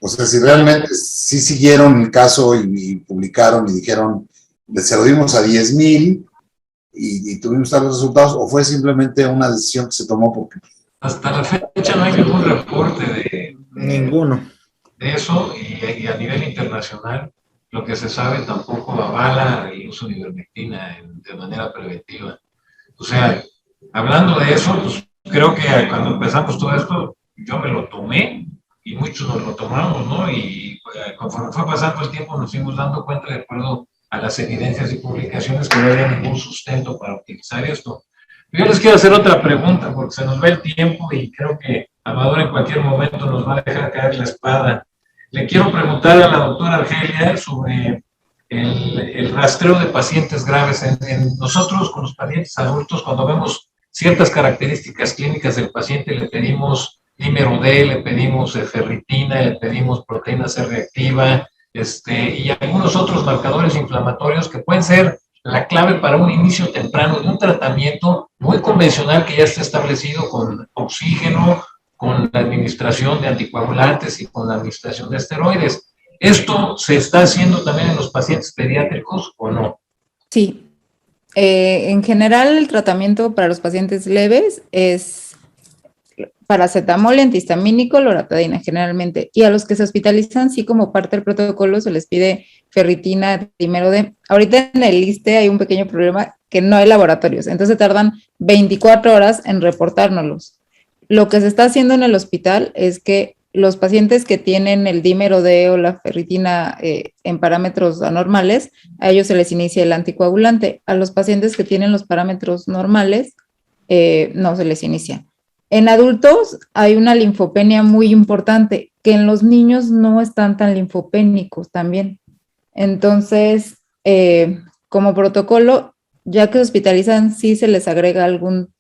Speaker 6: o sea, si realmente sí siguieron el caso y publicaron y dijeron, se lo dimos a 10,000 y tuvimos tales resultados, o fue simplemente una decisión que se tomó porque...
Speaker 2: Hasta la fecha no hay ningún reporte de eso, y a nivel internacional lo que se sabe tampoco avala el uso de ivermectina de manera preventiva. O sea, hablando de eso, pues creo que cuando empezamos todo esto, yo me lo tomé, y muchos nos lo tomamos, ¿no? Y conforme fue pasando el tiempo nos fuimos dando cuenta, de acuerdo a las evidencias y publicaciones, que no había ningún sustento para utilizar esto. Yo les quiero hacer otra pregunta, porque se nos va el tiempo y creo que Amador en cualquier momento nos va a dejar caer la espada. Le quiero preguntar a la doctora Argelia sobre el rastreo de pacientes graves. En nosotros, con los pacientes adultos, cuando vemos ciertas características clínicas del paciente, le pedimos dímero D, le pedimos ferritina, le pedimos proteína C reactiva, y algunos otros marcadores inflamatorios que pueden ser la clave para un inicio temprano de un tratamiento muy convencional que ya está establecido con oxígeno, con la administración de anticoagulantes y con la administración de esteroides. ¿Esto se está haciendo también en los pacientes pediátricos o no?
Speaker 4: Sí. En general, el tratamiento para los pacientes leves es paracetamol, antihistamínico, loratadina generalmente. Y a los que se hospitalizan, sí, como parte del protocolo, se les pide ferritina, dímero D. Ahorita en el ISSSTE hay un pequeño problema que no hay laboratorios, entonces tardan 24 horas en reportárnoslos. Lo que se está haciendo en el hospital es que los pacientes que tienen el dímero D o la ferritina en parámetros anormales, a ellos se les inicia el anticoagulante. A los pacientes que tienen los parámetros normales, no se les inicia. En adultos hay una linfopenia muy importante, que en los niños no están tan linfopénicos también. Entonces, como protocolo, ya que se hospitalizan, sí se les agrega algún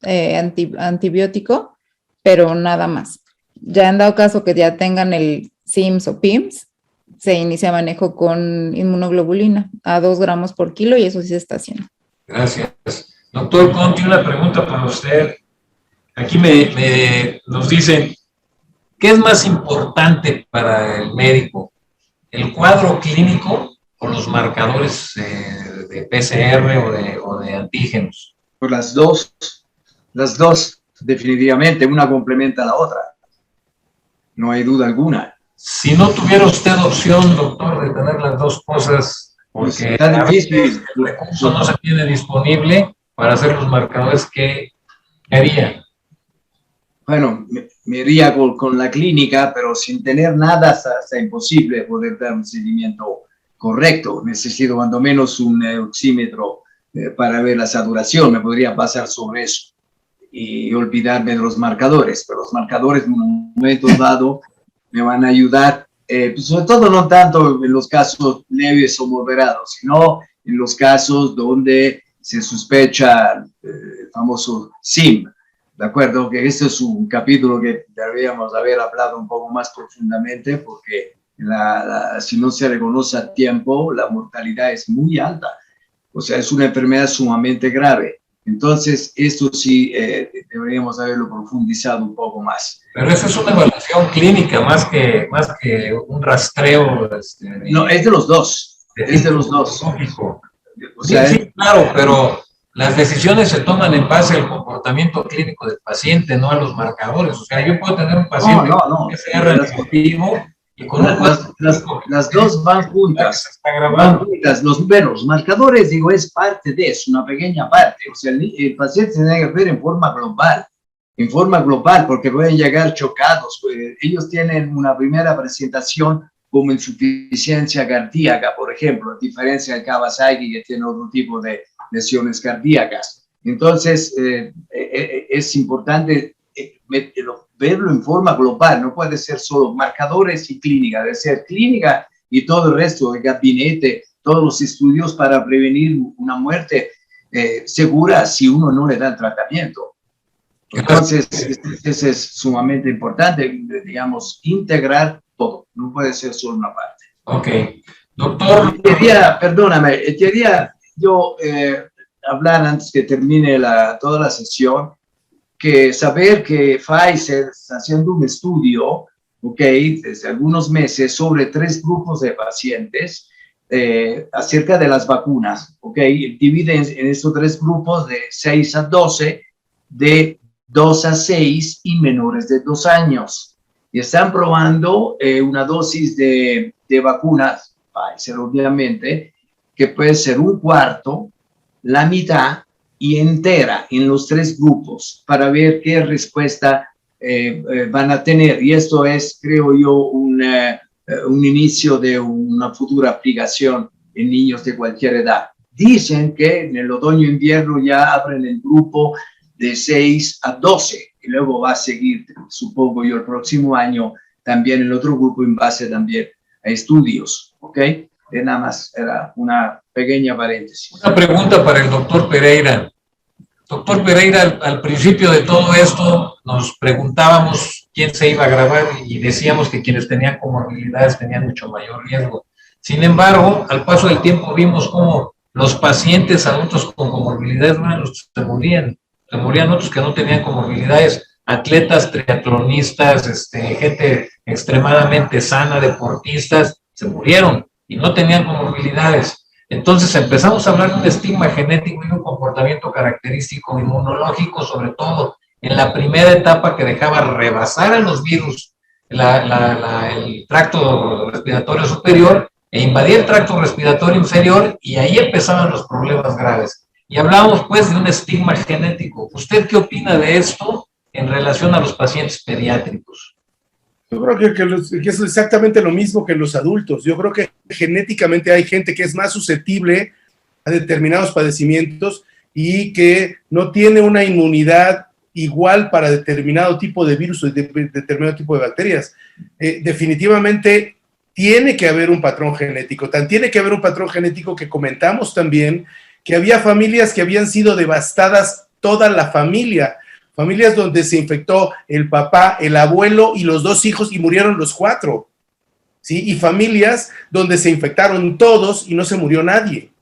Speaker 4: antibiótico, pero nada más. Ya en dado caso que ya tengan el SIMS o PIMS, se inicia manejo con inmunoglobulina a 2 gramos por kilo y eso sí se está haciendo.
Speaker 2: Gracias. Doctor Conti, una pregunta para usted. Aquí nos dicen, ¿qué es más importante para el médico? ¿El cuadro clínico o los marcadores de PCR o de antígenos?
Speaker 7: Pues las dos, definitivamente, una complementa a la otra. No hay duda alguna.
Speaker 2: Si no tuviera usted opción, doctor, de tener las dos cosas, porque
Speaker 7: está difícil,
Speaker 2: el recurso no se tiene disponible para hacer los marcadores, ¿qué haría?
Speaker 7: Bueno, me iría con la clínica, pero sin tener nada está imposible poder dar un seguimiento correcto. Necesito cuando menos un oxímetro para ver la saturación. Me podría pasar sobre eso y olvidarme de los marcadores, pero los marcadores en un momento dado me van a ayudar, sobre todo no tanto en los casos leves o moderados, sino en los casos donde se sospecha el famoso SIM, ¿de acuerdo? Que este es un capítulo que deberíamos haber hablado un poco más profundamente, porque si no se reconoce a tiempo, la mortalidad es muy alta. O sea, es una enfermedad sumamente grave. Entonces, esto sí deberíamos haberlo profundizado un poco más.
Speaker 2: Pero esa es una evaluación clínica más que un rastreo.
Speaker 7: No, es de los dos. Es de los dos.
Speaker 2: Lógico.
Speaker 7: O sea,
Speaker 2: sí, claro, pero las decisiones se toman en base al comportamiento clínico del paciente, no a los marcadores. O sea, yo puedo tener un paciente
Speaker 7: con
Speaker 2: PCR negativo y con
Speaker 7: las dos van juntas. Los marcadores, digo, es parte de eso, una pequeña parte. O sea, el paciente se tiene que ver en forma global, porque pueden llegar chocados. Pues, ellos tienen una primera presentación como insuficiencia cardíaca, por ejemplo, a diferencia del Kawasaki, que tiene otro tipo de lesiones cardíacas. Entonces, es importante verlo en forma global, no puede ser solo marcadores y clínica, debe ser clínica y todo el resto, el gabinete, todos los estudios para prevenir una muerte segura si uno no le da el tratamiento. Entonces, eso es sumamente importante, digamos, integrar todo, no puede ser solo una parte.
Speaker 2: Ok. Doctor.
Speaker 7: Quería yo hablar antes que termine toda la sesión, que saber que Pfizer está haciendo un estudio, desde algunos meses, sobre 3 grupos de pacientes acerca de las vacunas, dividen en estos 3 grupos de 6 a 12, de 2 a 6 y menores de 2 años. Y están probando una dosis de vacunas, Pfizer obviamente, que puede ser 1/4, la mitad y entera en los 3 grupos para ver qué respuesta van a tener. Y esto es, creo yo, un inicio de una futura aplicación en niños de cualquier edad. Dicen que en el otoño-invierno ya abren el grupo de 6 a 12 y luego va a seguir, supongo yo, el próximo año también el otro grupo en base también a estudios, Nada más era una pequeña paréntesis.
Speaker 2: Una pregunta para el doctor Pereira. Doctor Pereira, al principio de todo esto nos preguntábamos quién se iba a grabar y decíamos que quienes tenían comorbilidades tenían mucho mayor riesgo. Sin embargo, al paso del tiempo vimos cómo los pacientes adultos con comorbilidades no eran los que se morían otros que no tenían comorbilidades, atletas, triatlonistas, gente extremadamente sana, deportistas, se murieron y no tenían comorbilidades. Entonces empezamos a hablar de un estigma genético y un comportamiento característico inmunológico, sobre todo en la primera etapa que dejaba rebasar a los virus el tracto respiratorio superior e invadía el tracto respiratorio inferior, y ahí empezaban los problemas graves. Y hablábamos pues de un estigma genético. ¿Usted qué opina de esto en relación a los pacientes pediátricos?
Speaker 3: Yo creo que es exactamente lo mismo que en los adultos. Yo creo que genéticamente hay gente que es más susceptible a determinados padecimientos y que no tiene una inmunidad igual para determinado tipo de virus o determinado tipo de bacterias. Definitivamente tiene que haber un patrón genético. Tiene que haber un patrón genético que comentamos también, que había familias que habían sido devastadas, toda la familias donde se infectó el papá, el abuelo y los 2 hijos y murieron los 4, ¿sí? Y familias donde se infectaron todos y no se murió nadie.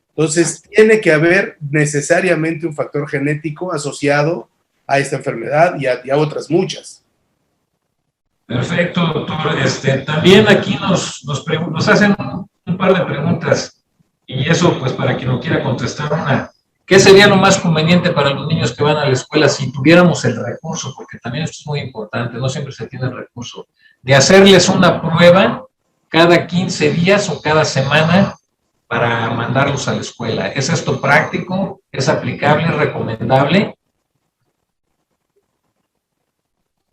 Speaker 3: Entonces, tiene que haber necesariamente un factor genético asociado a esta enfermedad y a otras muchas.
Speaker 2: Perfecto, doctor. También aquí nos hacen un par de preguntas, y eso pues para quien no quiera contestar una. ¿Qué sería lo más conveniente para los niños que van a la escuela si tuviéramos el recurso? Porque también esto es muy importante, no siempre se tiene el recurso, de hacerles una prueba cada 15 días o cada semana para mandarlos a la escuela. ¿Es esto práctico? ¿Es aplicable? ¿Es recomendable?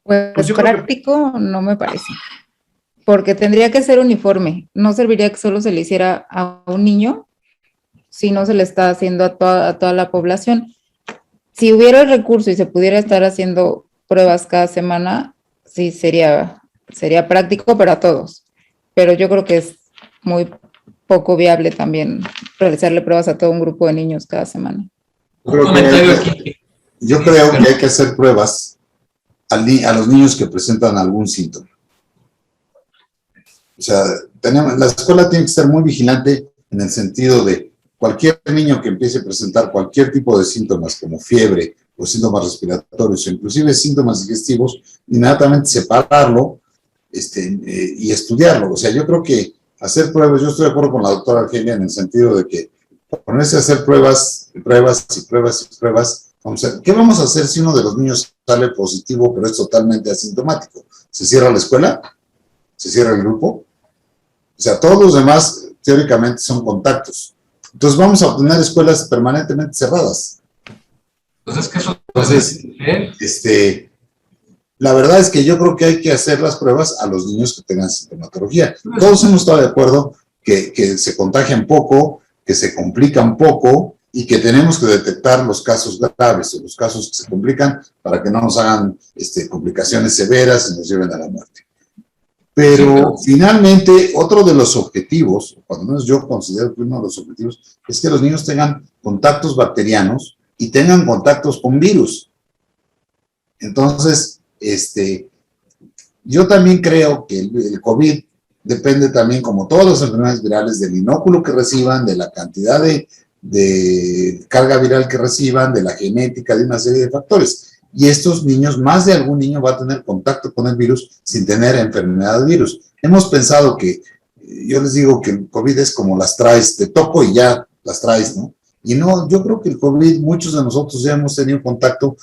Speaker 4: Pues práctico no me parece, porque tendría que ser uniforme. No serviría que solo se le hiciera a un niño si no se le está haciendo a toda la población. Si hubiera el recurso y se pudiera estar haciendo pruebas cada semana, sí sería práctico para todos, pero yo creo que es muy poco viable también realizarle pruebas a todo un grupo de niños cada semana.
Speaker 6: Yo creo que hay que hacer pruebas a los niños que presentan algún síntoma. O sea, la escuela tiene que estar muy vigilante en el sentido de cualquier niño que empiece a presentar cualquier tipo de síntomas como fiebre o síntomas respiratorios o inclusive síntomas digestivos, inmediatamente separarlo y estudiarlo. O sea, yo creo que hacer pruebas, yo estoy de acuerdo con la doctora Argelia en el sentido de que ponerse a hacer pruebas. Vamos a ver, ¿qué vamos a hacer si uno de los niños sale positivo pero es totalmente asintomático? ¿Se cierra la escuela? ¿Se cierra el grupo? O sea, todos los demás teóricamente son contactos. Entonces vamos a tener escuelas permanentemente cerradas. Entonces, la verdad es que yo creo que hay que hacer las pruebas a los niños que tengan sintomatología. Todos hemos estado de acuerdo que se contagian poco, que se complican poco y que tenemos que detectar los casos graves o los casos que se complican para que no nos hagan complicaciones severas y nos lleven a la muerte. Pero finalmente, otro de los objetivos, cuando menos yo considero que uno de los objetivos, es que los niños tengan contactos bacterianos y tengan contactos con virus. Entonces, yo también creo que el COVID depende también, como todas las enfermedades virales, del inóculo que reciban, de la cantidad de carga viral que reciban, de la genética, de una serie de factores. Y estos niños, más de algún niño va a tener contacto con el virus sin tener enfermedad de virus. Hemos pensado que, yo les digo que el COVID es como las traes, te toco y ya las traes, ¿no? Y no, yo creo que el COVID, muchos de nosotros ya hemos tenido contacto,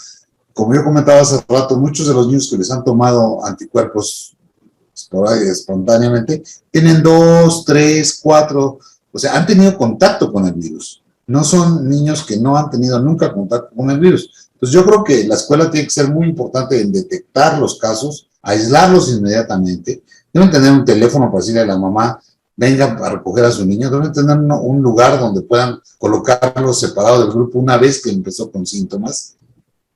Speaker 6: como yo comentaba hace rato, muchos de los niños que les han tomado anticuerpos espontáneamente, tienen 2, 3, 4, o sea, han tenido contacto con el virus. No son niños que no han tenido nunca contacto con el virus. Entonces yo creo que la escuela tiene que ser muy importante en detectar los casos, aislarlos inmediatamente. Deben tener un teléfono para decirle a la mamá, venga a recoger a su niño. Deben tener un lugar donde puedan colocarlo separado del grupo una vez que empezó con síntomas.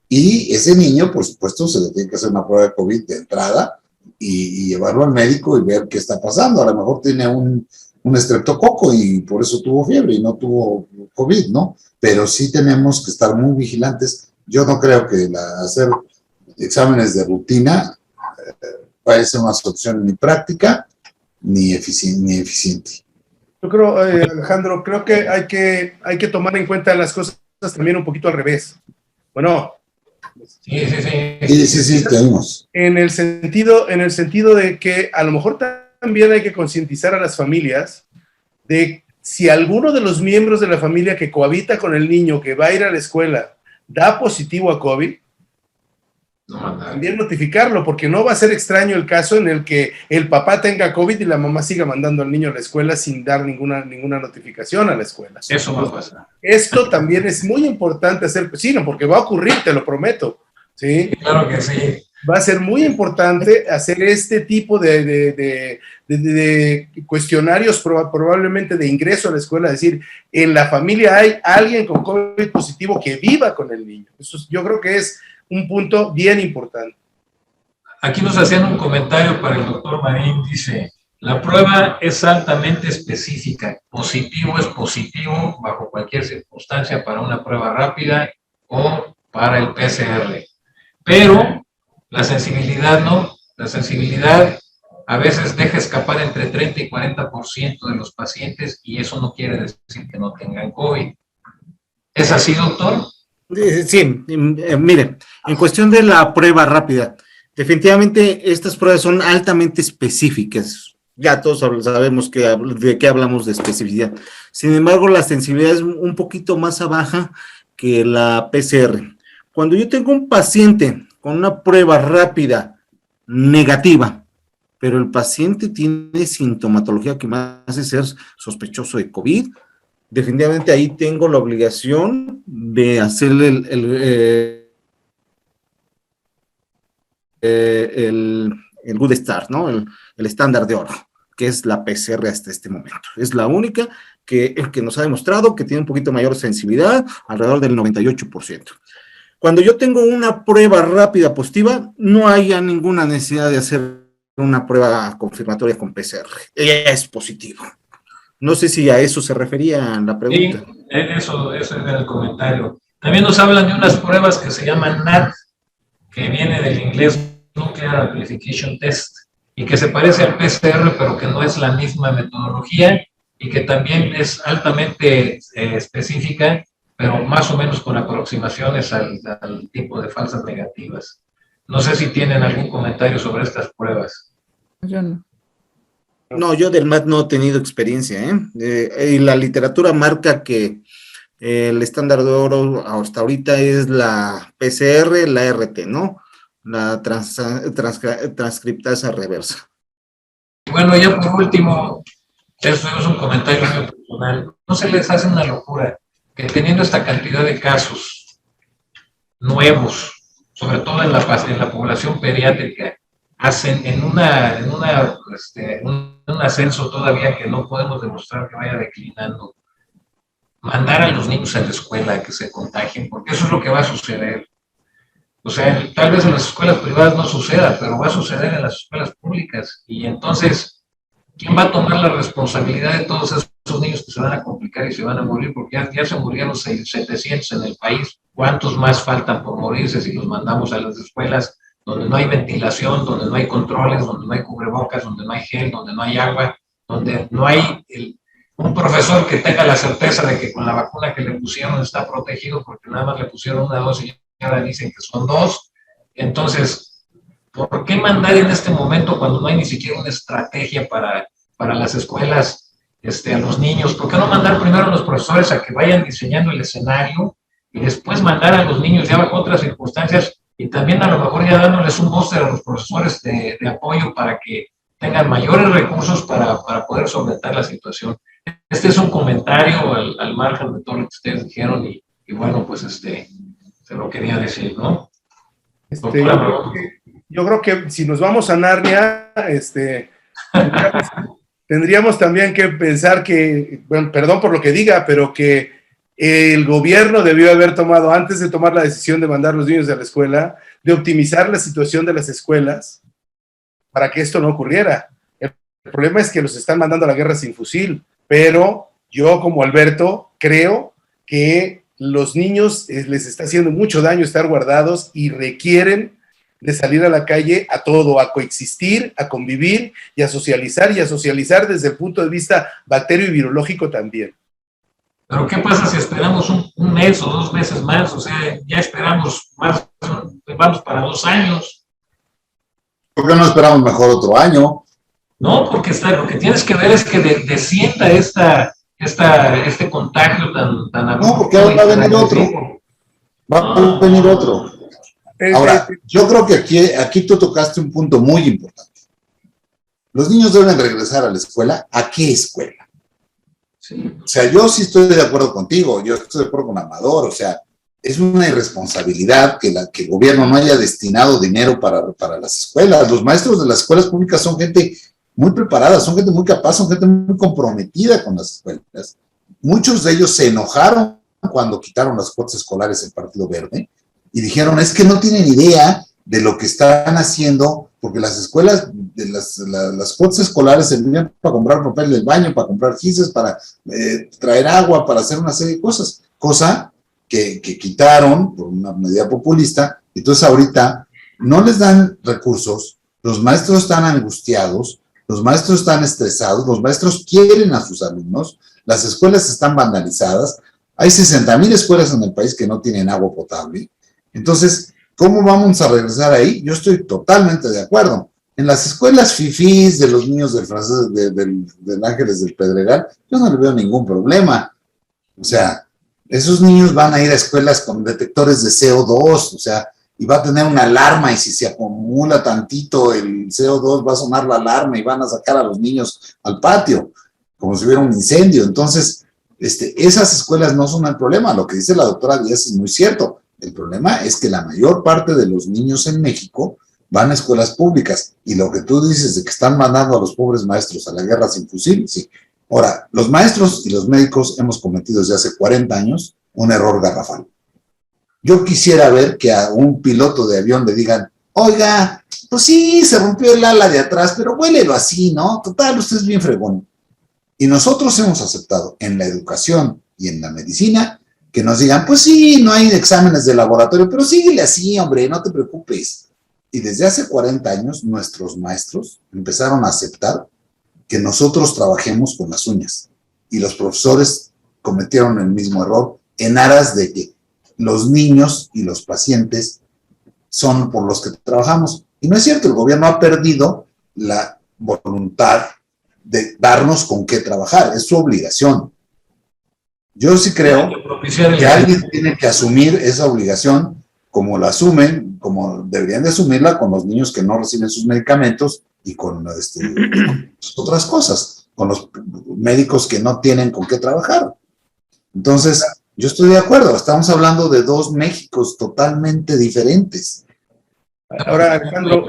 Speaker 6: Y ese niño, por supuesto, se le tiene que hacer una prueba de COVID de entrada y llevarlo al médico y ver qué está pasando. A lo mejor tiene un estreptococo y por eso tuvo fiebre y no tuvo COVID, ¿no? Pero sí tenemos que estar muy vigilantes. Yo no creo que hacer exámenes de rutina vaya a ser una solución ni práctica ni eficiente.
Speaker 3: Yo creo, Alejandro, creo que hay que tomar en cuenta las cosas también un poquito al revés. Bueno.
Speaker 6: Sí, tenemos.
Speaker 3: En el sentido de que a lo mejor también hay que concientizar a las familias de si alguno de los miembros de la familia que cohabita con el niño que va a ir a la escuela da positivo a COVID, también notificarlo, porque no va a ser extraño el caso en el que el papá tenga COVID y la mamá siga mandando al niño a la escuela sin dar ninguna notificación a la escuela.
Speaker 2: Eso va a pasar.
Speaker 3: Esto también es muy importante hacer, sí, no, porque va a ocurrir, te lo prometo. ¿Sí?
Speaker 2: Claro que sí.
Speaker 3: Va a ser muy importante hacer este tipo de cuestionarios, probablemente de ingreso a la escuela, decir, en la familia hay alguien con COVID positivo que viva con el niño. Eso yo creo que es un punto bien importante.
Speaker 2: Aquí nos hacían un comentario para el doctor Marín, dice, la prueba es altamente específica, positivo es positivo bajo cualquier circunstancia para una prueba rápida o para el PCR, pero la sensibilidad no, la sensibilidad a veces deja escapar entre 30 y 40% de los pacientes y eso no quiere decir que no tengan COVID. ¿Es así, doctor?
Speaker 5: Sí, mire, en cuestión de la prueba rápida, definitivamente estas pruebas son altamente específicas. Ya todos sabemos de qué hablamos de especificidad. Sin embargo, la sensibilidad es un poquito más baja que la PCR. Cuando yo tengo un paciente con una prueba rápida negativa, pero el paciente tiene sintomatología que me hace ser sospechoso de COVID, definitivamente ahí tengo la obligación de hacerle el good start, ¿no? El estándar de oro, que es la PCR hasta este momento. Es la única que nos ha demostrado que tiene un poquito mayor sensibilidad, alrededor del 98%. Cuando yo tengo una prueba rápida positiva, no haya ninguna necesidad de hacer una prueba confirmatoria con PCR. Ella es positivo. No sé si a eso se refería la pregunta.
Speaker 2: Sí, eso era el comentario. También nos hablan de unas pruebas que se llaman NAT, que viene del inglés Nuclear Amplification Test, y que se parece al PCR, pero que no es la misma metodología, y que también es altamente específica, pero más o menos con aproximaciones al tipo de falsas negativas. No sé si tienen algún comentario sobre estas pruebas.
Speaker 4: Yo no.
Speaker 5: No, yo del MAT no he tenido experiencia, y la literatura marca que el estándar de oro hasta ahorita es la PCR, la RT, ¿no? La transcriptasa reversa.
Speaker 2: Bueno, ya por último, eso es un comentario muy personal. ¿No se les hace una locura que teniendo esta cantidad de casos nuevos, sobre todo en la población pediátrica, hacen en un ascenso todavía que no podemos demostrar que vaya declinando, mandar a los niños a la escuela a que se contagien, porque eso es lo que va a suceder? O sea, tal vez en las escuelas privadas no suceda, pero va a suceder en las escuelas públicas. Y entonces, ¿quién va a tomar la responsabilidad de todos esos niños que se van a complicar y se van a morir? Porque ya se murieron 700 en el país. ¿Cuántos más faltan por morirse si los mandamos a las escuelas donde no hay ventilación, donde no hay controles, donde no hay cubrebocas, donde no hay gel, donde no hay agua, donde no hay un profesor que tenga la certeza de que con la vacuna que le pusieron está protegido porque nada más le pusieron una dosis y ahora dicen que son 2? Entonces, ¿por qué mandar en este momento cuando no hay ni siquiera una estrategia para las escuelas a los niños? ¿Por qué no mandar primero a los profesores a que vayan diseñando el escenario y después mandar a los niños ya bajo otras circunstancias y también a lo mejor ya dándoles un booster a los profesores de apoyo para que tengan mayores recursos para poder solventar la situación? Este es un comentario al margen de todo lo que ustedes dijeron y bueno, pues se lo quería decir, ¿no?
Speaker 3: Yo creo que si nos vamos a Narnia, tendríamos también que pensar que, bueno, perdón por lo que diga, pero que el gobierno debió haber tomado, antes de tomar la decisión de mandar a los niños a la escuela, de optimizar la situación de las escuelas para que esto no ocurriera. El problema es que los están mandando a la guerra sin fusil, pero yo como Alberto creo que los niños les está haciendo mucho daño estar guardados y requieren de salir a la calle a todo, a coexistir, a convivir y a socializar desde el punto de vista bacterio y virológico también.
Speaker 2: Pero ¿qué pasa si esperamos un mes o 2 meses más? O sea, ya esperamos más, vamos para 2 años.
Speaker 6: ¿Por qué no esperamos mejor otro año?
Speaker 2: No, porque lo que tienes que ver es que descienda este contagio tan
Speaker 6: no, porque ahora va a venir otro. Va a venir otro. Ahora, yo creo que aquí tú tocaste un punto muy importante. Los niños deben regresar a la escuela. ¿A qué escuela? Sí. O sea, yo sí estoy de acuerdo contigo, yo estoy de acuerdo con Amador, o sea, es una irresponsabilidad que el gobierno no haya destinado dinero para las escuelas. Los maestros de las escuelas públicas son gente muy preparada, son gente muy capaz, son gente muy comprometida con las escuelas. Muchos de ellos se enojaron cuando quitaron las cuotas escolares del Partido Verde y dijeron, es que no tienen idea de lo que están haciendo, porque las escuelas, las cuotas escolares servían para comprar papel del baño, para comprar gises, para traer agua, para hacer una serie de cosas, cosa que quitaron por una medida populista. Entonces ahorita no les dan recursos, los maestros están angustiados, los maestros están estresados, los maestros quieren a sus alumnos, las escuelas están vandalizadas, hay 60,000 escuelas en el país que no tienen agua potable. Entonces, ¿cómo vamos a regresar ahí? Yo estoy totalmente de acuerdo. En las escuelas fifís de los niños del francés, del Ángeles del Pedregal, yo no le veo ningún problema. O sea, esos niños van a ir a escuelas con detectores de CO2, o sea, y va a tener una alarma, y si se acumula tantito el CO2 va a sonar la alarma y van a sacar a los niños al patio, como si hubiera un incendio. Entonces, esas escuelas no son el problema. Lo que dice la doctora Díaz es muy cierto. El problema es que la mayor parte de los niños en México van a escuelas públicas, y lo que tú dices de que están mandando a los pobres maestros a la guerra sin fusil, sí. Ahora, los maestros y los médicos hemos cometido desde hace 40 años un error garrafal. Yo quisiera ver que a un piloto de avión le digan, oiga, pues sí, se rompió el ala de atrás, pero huélelo así, ¿no? Total, usted es bien fregón. Y nosotros hemos aceptado en la educación y en la medicina que nos digan, pues sí, no hay exámenes de laboratorio, pero síguele así, hombre, no te preocupes. Y desde hace 40 años, nuestros maestros empezaron a aceptar que nosotros trabajemos con las uñas. Y los profesores cometieron el mismo error en aras de que los niños y los pacientes son por los que trabajamos. Y no es cierto, el gobierno ha perdido la voluntad de darnos con qué trabajar, es su obligación. Yo sí creo que alguien tiene que asumir esa obligación, como la asumen, como deberían de asumirla con los niños que no reciben sus medicamentos y con otras cosas, con los médicos que no tienen con qué trabajar. Entonces, yo estoy de acuerdo, estamos hablando de dos Méxicos totalmente diferentes.
Speaker 3: Ahora, Alejandro,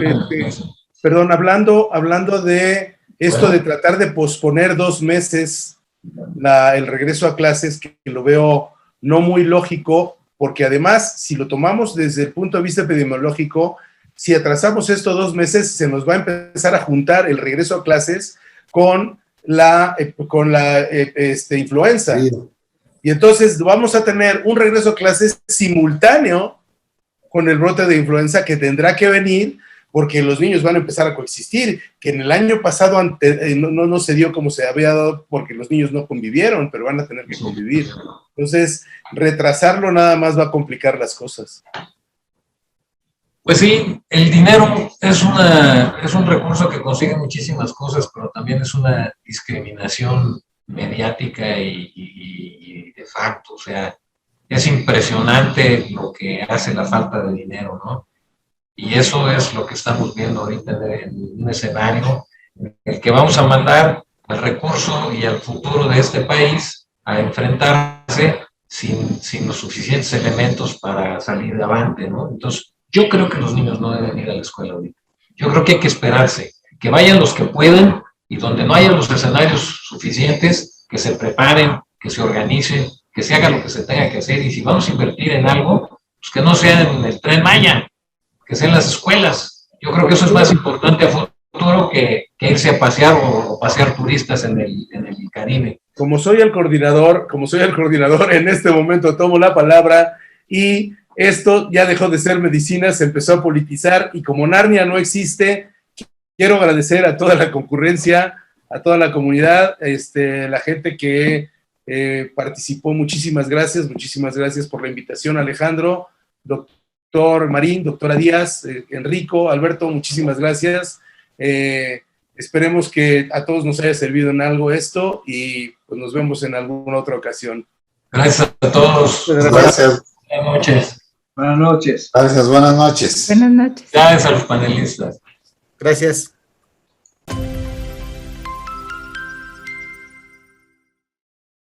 Speaker 3: perdón, hablando de esto de tratar de posponer 2 meses el regreso a clases, que lo veo no muy lógico, porque además, si lo tomamos desde el punto de vista epidemiológico, si atrasamos esto 2 meses, se nos va a empezar a juntar el regreso a clases con la influenza. Sí. Y entonces vamos a tener un regreso a clases simultáneo con el brote de influenza que tendrá que venir, porque los niños van a empezar a coexistir, que en el año pasado no se dio como se había dado porque los niños no convivieron, pero van a tener que convivir. Entonces, retrasarlo nada más va a complicar las cosas.
Speaker 2: Pues sí, el dinero es un recurso que consigue muchísimas cosas, pero también es una discriminación mediática y de facto. O sea, es impresionante lo que hace la falta de dinero, ¿no? Y eso es lo que estamos viendo ahorita en un escenario en el que vamos a mandar al recurso y al futuro de este país a enfrentarse sin los suficientes elementos para salir avante, ¿no? Entonces, yo creo que los niños no deben ir a la escuela ahorita. Yo creo que hay que esperarse, que vayan los que puedan, y donde no haya los escenarios suficientes, que se preparen, que se organicen, que se haga lo que se tenga que hacer. Y si vamos a invertir en algo, pues que no sea en el Tren Maya, que sea en las escuelas. Yo creo que eso es más importante a futuro que irse a pasear o pasear turistas en el Caribe.
Speaker 3: Como soy el coordinador, en este momento tomo la palabra, y esto ya dejó de ser medicina, se empezó a politizar, y como Narnia no existe, quiero agradecer a toda la concurrencia, a toda la comunidad, la gente que participó. Muchísimas gracias por la invitación, Alejandro, doctor Marín, doctora Díaz, Enrico, Alberto, muchísimas gracias. Esperemos que a todos nos haya servido en algo esto, y pues nos vemos en alguna otra ocasión.
Speaker 2: Gracias a todos.
Speaker 6: Gracias.
Speaker 2: Buenas noches.
Speaker 7: Buenas noches.
Speaker 6: Gracias, buenas noches.
Speaker 4: Buenas noches.
Speaker 2: Gracias a los panelistas.
Speaker 5: Gracias.